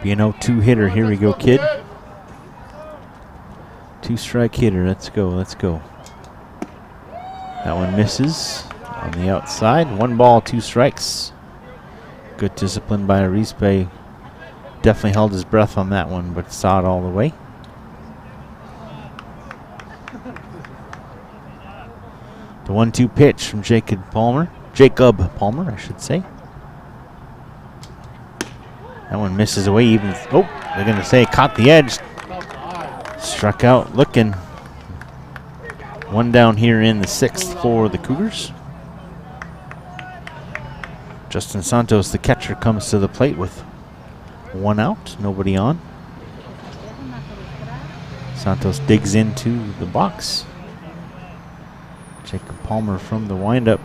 Be an 0-2 hitter. Here we go, kid. 2-strike hitter. Let's go, let's go. That one misses on the outside. 1 ball, 2 strikes. Good discipline by Arizpe. Definitely held his breath on that one, but saw it all the way. The 1-2 pitch from Jacob Palmer, I should say. That one misses away even. Oh, they're going to say caught the edge. Struck out looking. 1 down here in the 6th for the Cougars. Justin Santos, the catcher, comes to the plate with 1 out, nobody on. Santos digs into the box. Jacob Palmer from the windup.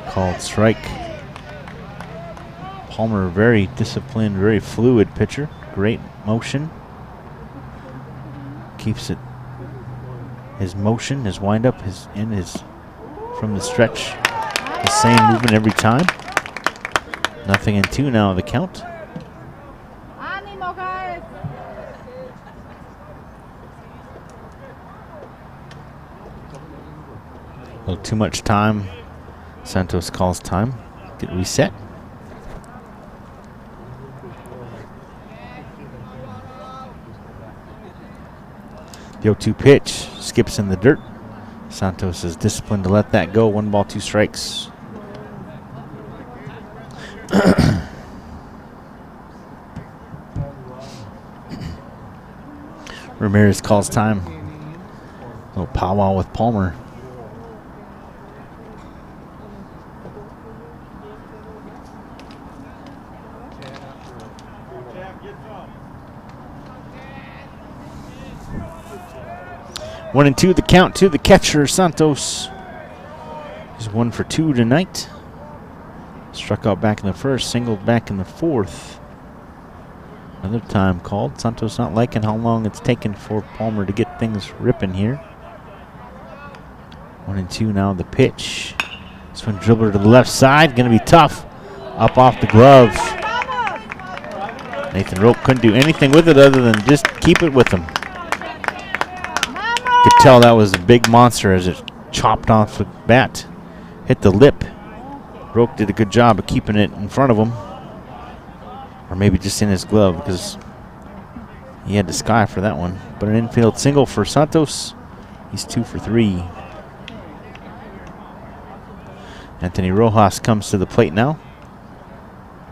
Called strike. Palmer, very disciplined, very fluid pitcher. Great motion. Keeps it. His motion, his windup, his from the stretch. The same movement every time. 0-2 now the count. A little too much time. Santos calls time. Get reset. The 0-2 pitch skips in the dirt. Santos is disciplined to let that go. 1 ball, 2 strikes. Ramirez calls time. A little powwow with Palmer. One and 2 the count to the catcher, Santos. He's 1 for 2 tonight. Struck out back in the first, singled back in the fourth. Another time called. Santos not liking how long it's taken for Palmer to get things ripping here. 1 and 2 now the pitch. Swing dribbler to the left side, gonna be tough. Up off the glove. Nathan Roach couldn't do anything with it other than just keep it with him. Could tell that was a big monster as it chopped off the bat. Hit the lip. Roach did a good job of keeping it in front of him. Or maybe just in his glove because he had the sky for that one. But an infield single for Santos. He's 2 for 3. Anthony Rojas comes to the plate now.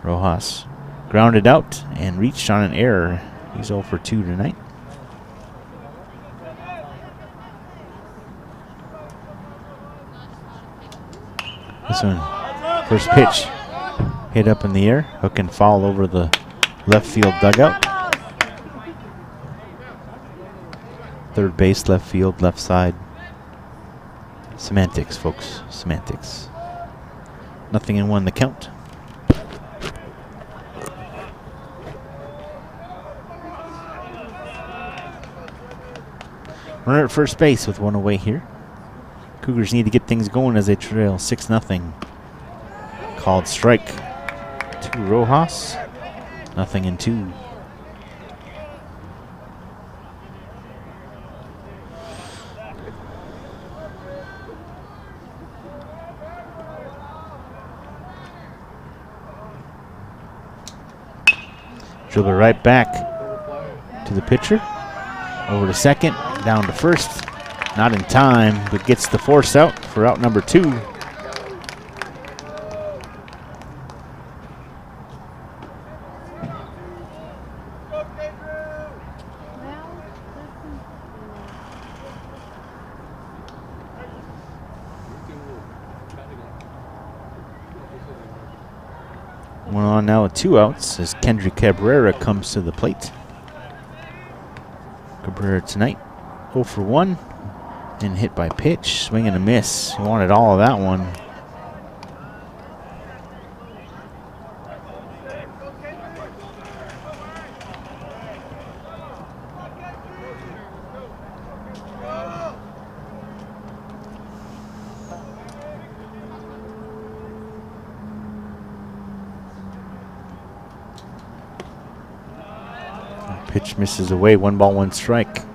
Rojas grounded out and reached on an error. He's 0 for 2 tonight. This one, first pitch, hit up in the air, hook and foul over the left field dugout. Third base, left field, left side. Semantics, folks, semantics. 0-1 the count. Runner at first base with 1 away here. Cougars need to get things going as they trail 6-0. Called strike to Rojas. 0-2. Dribbler right back to the pitcher. Over to second, down to first. Not in time, but gets the force out for out number 2. One on now with 2 outs as Kendrick Cabrera comes to the plate. Cabrera tonight 0 for 1. And hit by pitch, swing and a miss. He wanted all of that one. Pitch misses away, 1 ball, 1 strike.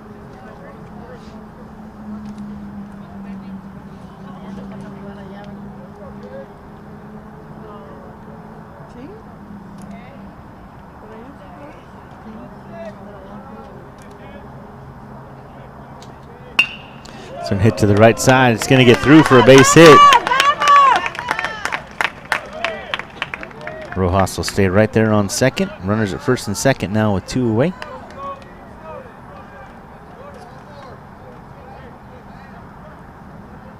One hit to the right side. It's going to get through for a base hit. Rojas will stay right there on second. Runners at first and second now with 2 away.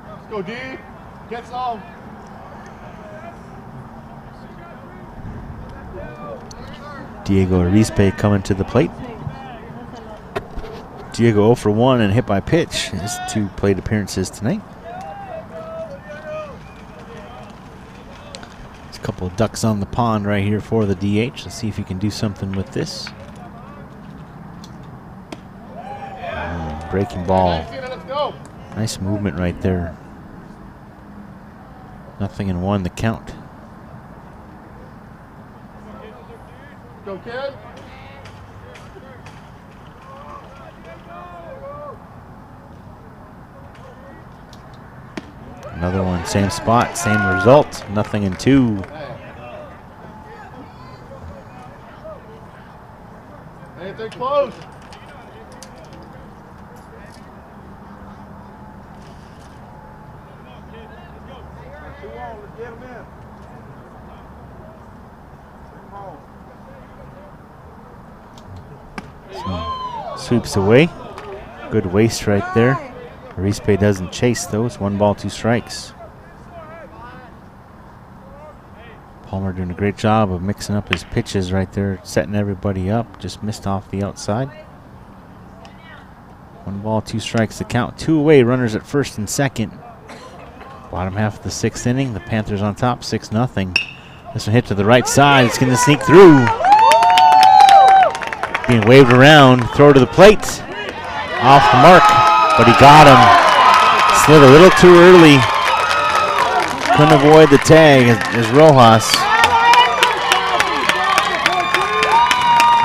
Let's go, D. Get Diego Arispe coming to the plate. Diego 0 for 1 and hit by pitch. His 2 plate appearances tonight. There's a couple of ducks on the pond right here for the DH. Let's see if he can do something with this. Breaking ball. Nice movement right there. 0-1 the count. Go, kid. Another one, same spot, same result. 0-2. Anything close? Sweeps away. Good waste right there. Arispe doesn't chase those. 1 ball, 2 strikes. Palmer doing a great job of mixing up his pitches right there, setting everybody up. Just missed off the outside. 1 ball, 2 strikes the count. 2 away, runners at first and second. Bottom half of the 6th inning. The Panthers on top, 6-0. This one hit to the right side. It's going to sneak through. Being waved around. Throw to the plate. Off the mark, but he got him. Slid a little too early. Couldn't avoid the tag as Rojas.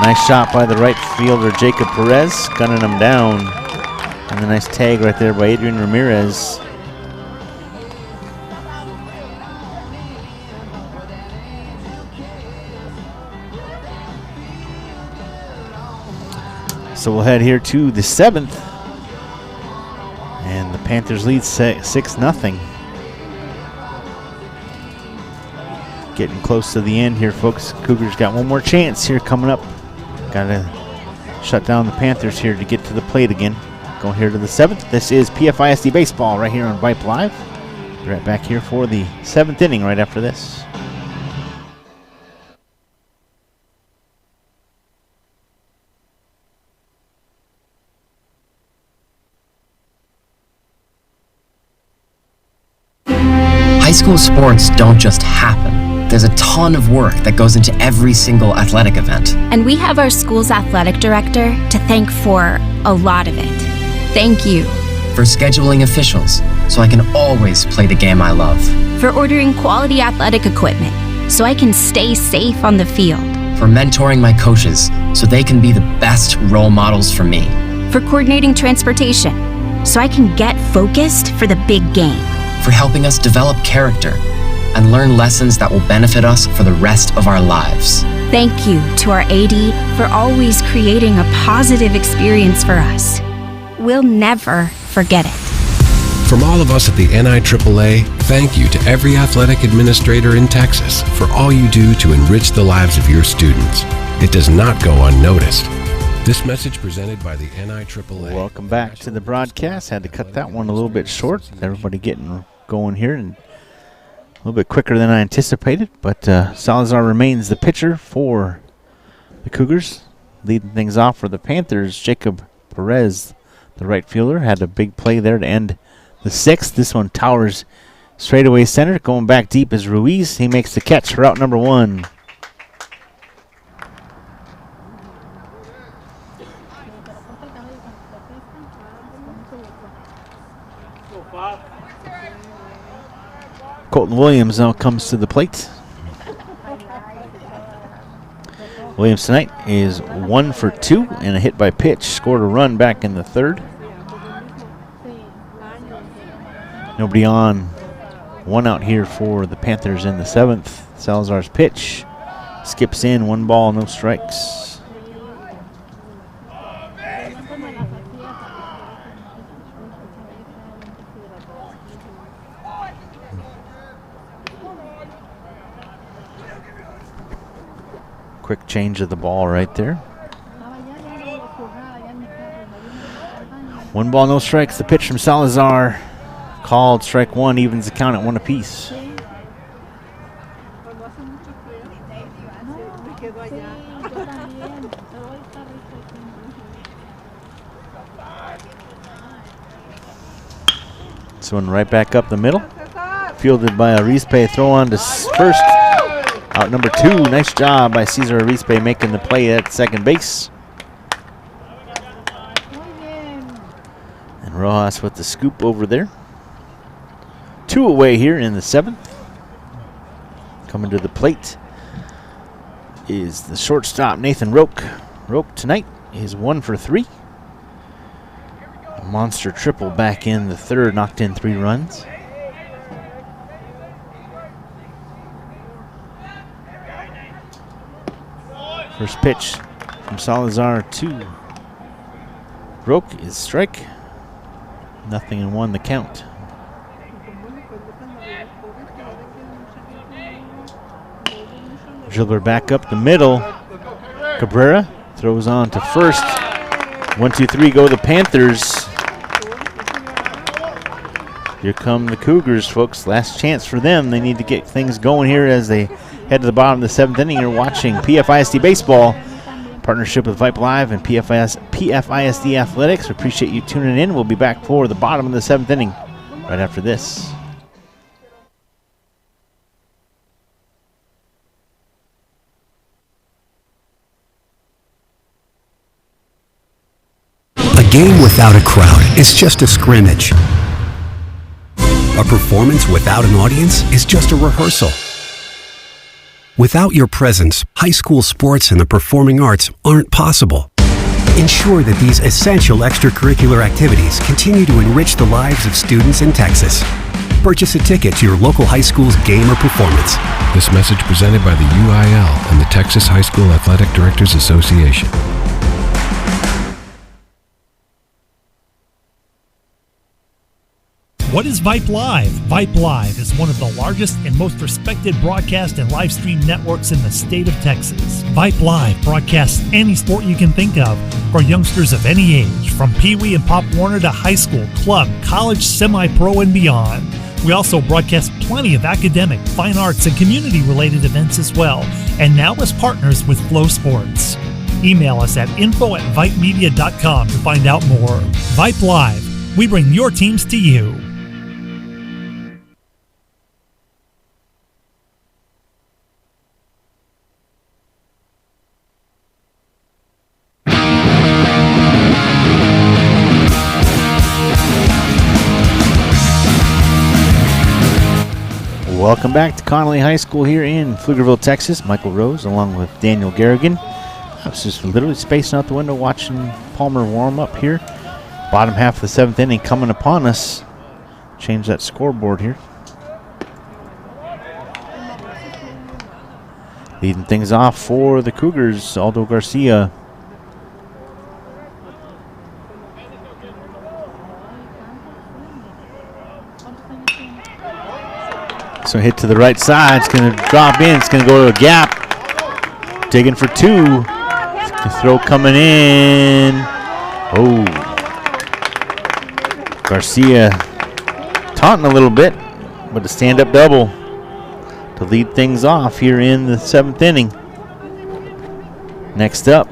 Nice shot by the right fielder, Jacob Perez, gunning him down. And a nice tag right there by Adrian Ramirez. So we'll head here to the 7th. And the Panthers lead 6-0. Getting close to the end here, folks. Cougars got one more chance here coming up. Got to shut down the Panthers here to get to the plate again. Going here to the 7th. This is PfISD Baseball right here on Vype Live. Be right back here for the 7th inning right after this. High school sports don't just happen. There's a ton of work that goes into every single athletic event. And we have our school's athletic director to thank for a lot of it. Thank you. For scheduling officials, so I can always play the game I love. For ordering quality athletic equipment, so I can stay safe on the field. For mentoring my coaches, so they can be the best role models for me. For coordinating transportation, so I can get focused for the big game. For helping us develop character and learn lessons that will benefit us for the rest of our lives. Thank you to our AD for always creating a positive experience for us. We'll never forget it. From all of us at the NIAAA, thank you to every athletic administrator in Texas for all you do to enrich the lives of your students. It does not go unnoticed. This message presented by the NIAAA. Welcome back to the broadcast. Had to cut that one a little bit short. Everybody getting going here and a little bit quicker than I anticipated. But Salazar remains the pitcher for the Cougars. Leading things off for the Panthers, Jacob Perez, the right fielder, had a big play there to end the 6th. This one towers straight away center. Going back deep is Ruiz. He makes the catch for out number 1. Colton Williams now comes to the plate. Williams tonight is 1 for 2 and a hit by pitch. Scored a run back in the 3rd. Nobody on. 1 out here for the Panthers in the 7th. Salazar's pitch skips in. 1 ball, no strikes. Quick change of the ball right there. 1 ball, no strikes. The pitch from Salazar called. Strike 1 evens the count at 1 apiece. This one right back up the middle. Fielded by Arispe. Throw on to first. Out number 2. Nice job by Cesar Arispe making the play at second base. And Rojas with the scoop over there. 2 away here in the 7th. Coming to the plate is the shortstop, Nathan Roach. Roach tonight is 1 for 3. A monster triple back in the 3rd, knocked in 3 runs. First pitch from Salazar to Roach is strike. 0-1 the count. Dribbler back up the middle. Cabrera throws on to first. 1-2-3 go the Panthers. Here come the Cougars, folks. Last chance for them. They need to get things going here as they head to the bottom of the 7th inning. You're watching PFISD Baseball, partnership with Vype Live and PFISD Athletics. We appreciate you tuning in. We'll be back for the bottom of the 7th inning right after this. A game without a crowd is just a scrimmage. A performance without an audience is just a rehearsal. Without your presence, high school sports and the performing arts aren't possible. Ensure that these essential extracurricular activities continue to enrich the lives of students in Texas. Purchase a ticket to your local high school's game or performance. This message presented by the UIL and the Texas High School Athletic Directors Association. What is Vype Live? Vype Live is one of the largest and most respected broadcast and live stream networks in the state of Texas. Vype Live broadcasts any sport you can think of for youngsters of any age, from Pee Wee and Pop Warner to high school, club, college, semi-pro, and beyond. We also broadcast plenty of academic, fine arts, and community-related events as well, and now as partners with Flow Sports. Email us at info@vypemedia.com to find out more. Vype Live. We bring your teams to you. Welcome back to Connally High School here in Pflugerville, Texas. Michael Rose along with Daniel Garrigan. I was just literally spacing out the window watching Palmer warm up here. Bottom half of the 7th inning coming upon us. Change that scoreboard here. Leading things off for the Cougars, Aldo Garcia. So hit to the right side. It's going to drop in. It's going to go to a gap. Digging for 2. The throw coming in. Oh. Garcia taunting a little bit, but a stand-up double to lead things off here in the 7th inning. Next up,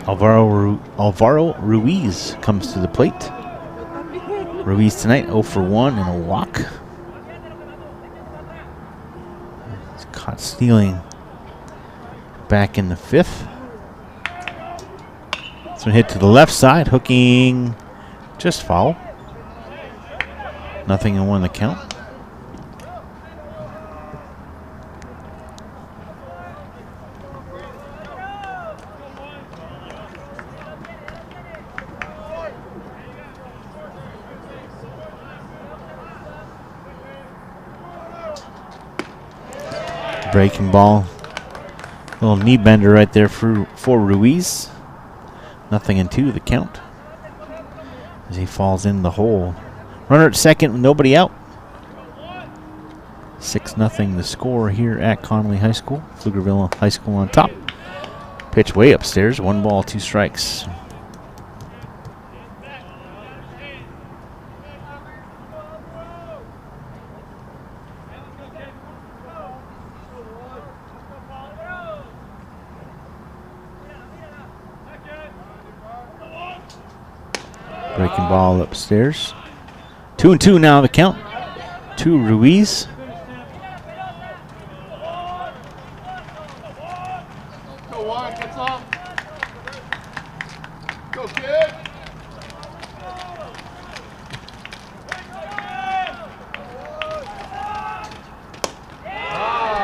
Alvaro Ruiz comes to the plate. Ruiz tonight 0 for 1 and a walk. Caught stealing back in the 5th. This one hit to the left side, hooking just foul. 0-1 the count. Breaking ball. Little knee bender right there for Ruiz. 0-2 the count. As he falls in the hole. Runner at second with nobody out. 6-0 the score here at Connally High School. Pflugerville High School on top. Pitch way upstairs. 1 ball, 2 strikes. Breaking ball upstairs. 2-2 now the count to Ruiz. Go one, gets off. Go kid.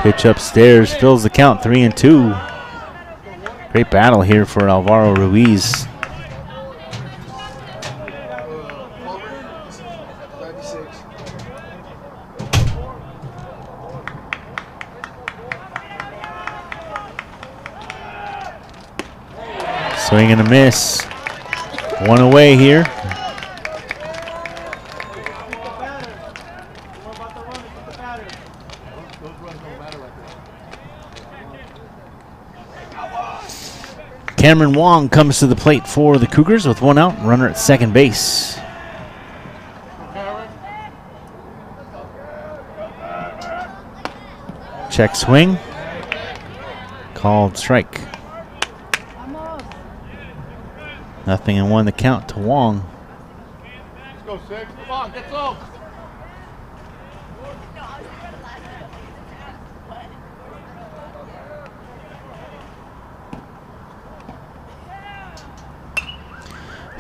Pitch upstairs, fills the count, 3-2. Great battle here for Alvaro Ruiz. Swing and a miss. One away here. Cameron Wong comes to the plate for the Cougars with one out, runner at second base. Check swing. Called strike. 0-1 the count to Wong. Let's go, six. Come on, get some.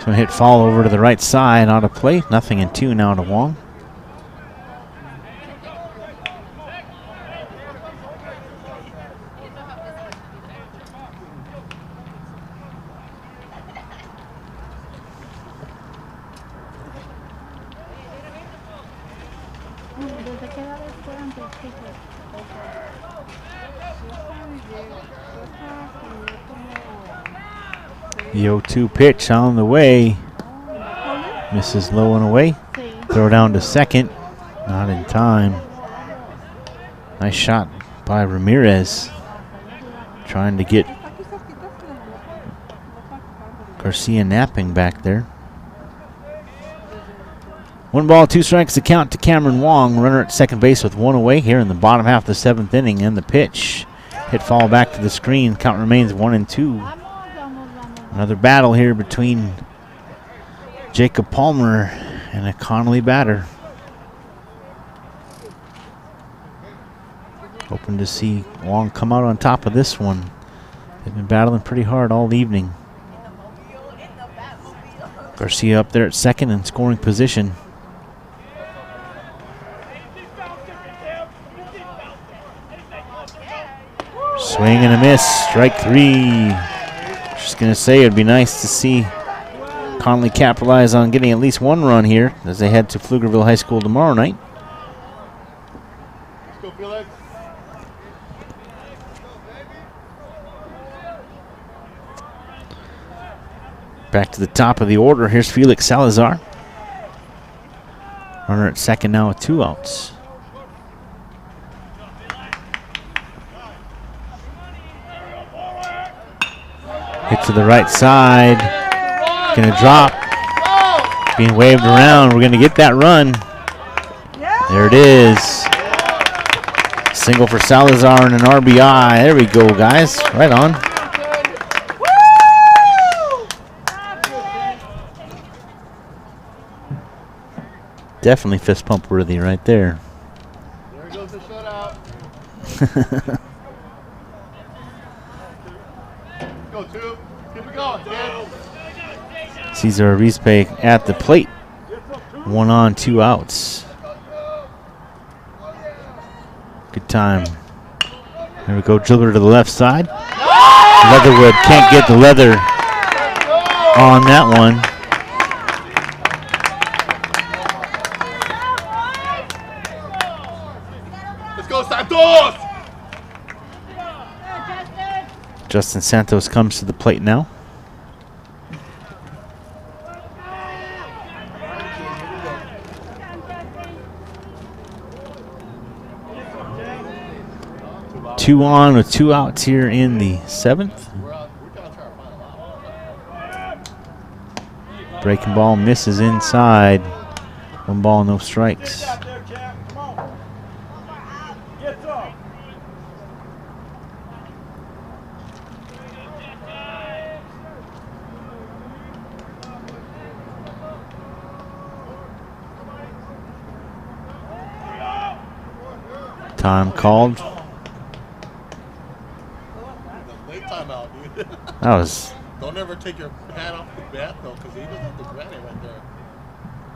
So hit fall over to the right side, out of play. 0-2 now to Wong. The 0-2 pitch on the way. Misses low and away. Throw down to second. Not in time. Nice shot by Ramirez. Trying to get Garcia napping back there. 1 ball, 2 strikes to count to Cameron Wong. Runner at second base with one away here in the bottom half of the 7th inning. And the pitch. Hit fall back to the screen. Count remains 1-2. Another battle here between Jacob Palmer and a Connally batter. Hoping to see Wong come out on top of this one. They've been battling pretty hard all evening. Garcia up there at second in scoring position. Swing and a miss, strike 3. Just going to say it'd be nice to see Connally capitalize on getting at least one run here as they head to Pflugerville High School tomorrow night. Let's go, Felix. Back to the top of the order. Here's Felix Salazar. Runner at second now with 2 outs. Hit to the right side. Gonna drop. Being waved around. We're gonna get that run. There it is. Single for Salazar and an RBI. There we go, guys. Right on. Definitely fist pump worthy right there. There goes the shutout. Go, 2. Keep it going, kid. Cesar Arizpe at the plate. 1 on, 2 outs. Good time. There we go, dribbler to the left side. Leatherwood can't get the leather on that one. Let's go, Santos! Justin Santos comes to the plate now. Two on with 2 outs here in the 7th. Breaking ball misses inside. 1 ball, no strikes. Time called. Late timeout, dude. That was. Don't ever take your hat off the bat, though, because he doesn't have the granite right there.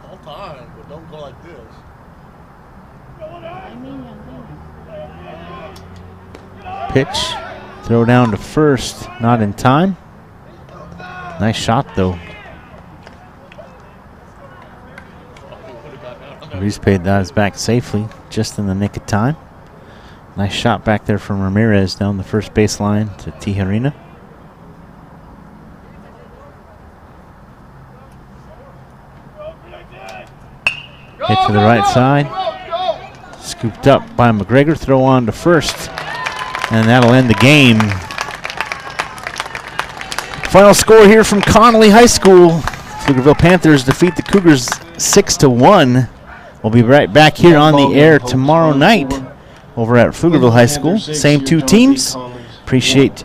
All time, but don't go like this. Pitch. Throw down to first. Not in time. Nice shot, though. Reese paid that back safely, just in the nick of time. Nice shot back there from Ramirez down the first baseline to Tijerina. Hit to the right side. Scooped up by Mcgregor. Throw on to first. And that'll end the game. Final score here from Connally High School. Pflugerville Panthers defeat the Cougars 6-1. We'll be right back here on the air tomorrow night over at Pflugerville High School. Same two teams. Appreciate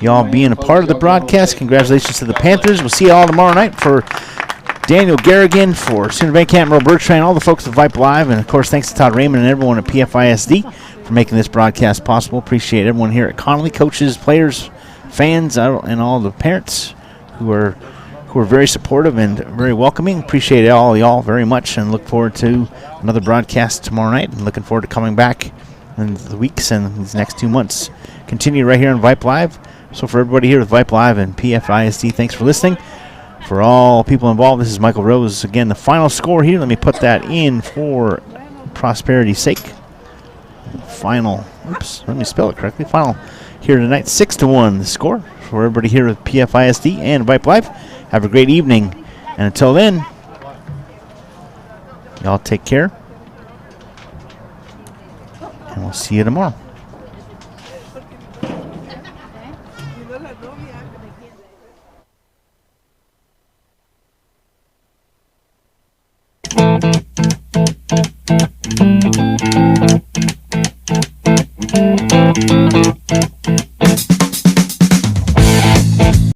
y'all being a part of the broadcast. Congratulations to the Panthers. We'll see you all tomorrow night. For Daniel Garrigan, for Sooner Van Camp, Merle Bertrand, all the folks at Vype Live, and of course thanks to Todd Raymond and everyone at PfISD for making this broadcast possible. Appreciate everyone here at Connally, coaches, players, fans, and all the parents who are very supportive and very welcoming. Appreciate all y'all very much, and look forward to another broadcast tomorrow night, and looking forward to coming back in the weeks and these next 2 months. Continue right here on Vype Live. So for everybody here with Vype Live and PfISD, thanks for listening. For all people involved, this is Michael Rose. Again, the final score here, let me put that in for prosperity's sake. Final, oops, let me spell it correctly. Final here tonight, 6-1 the score. For everybody here with PfISD and Vype Live, have a great evening. And until then, y'all take care. And we'll see you tomorrow.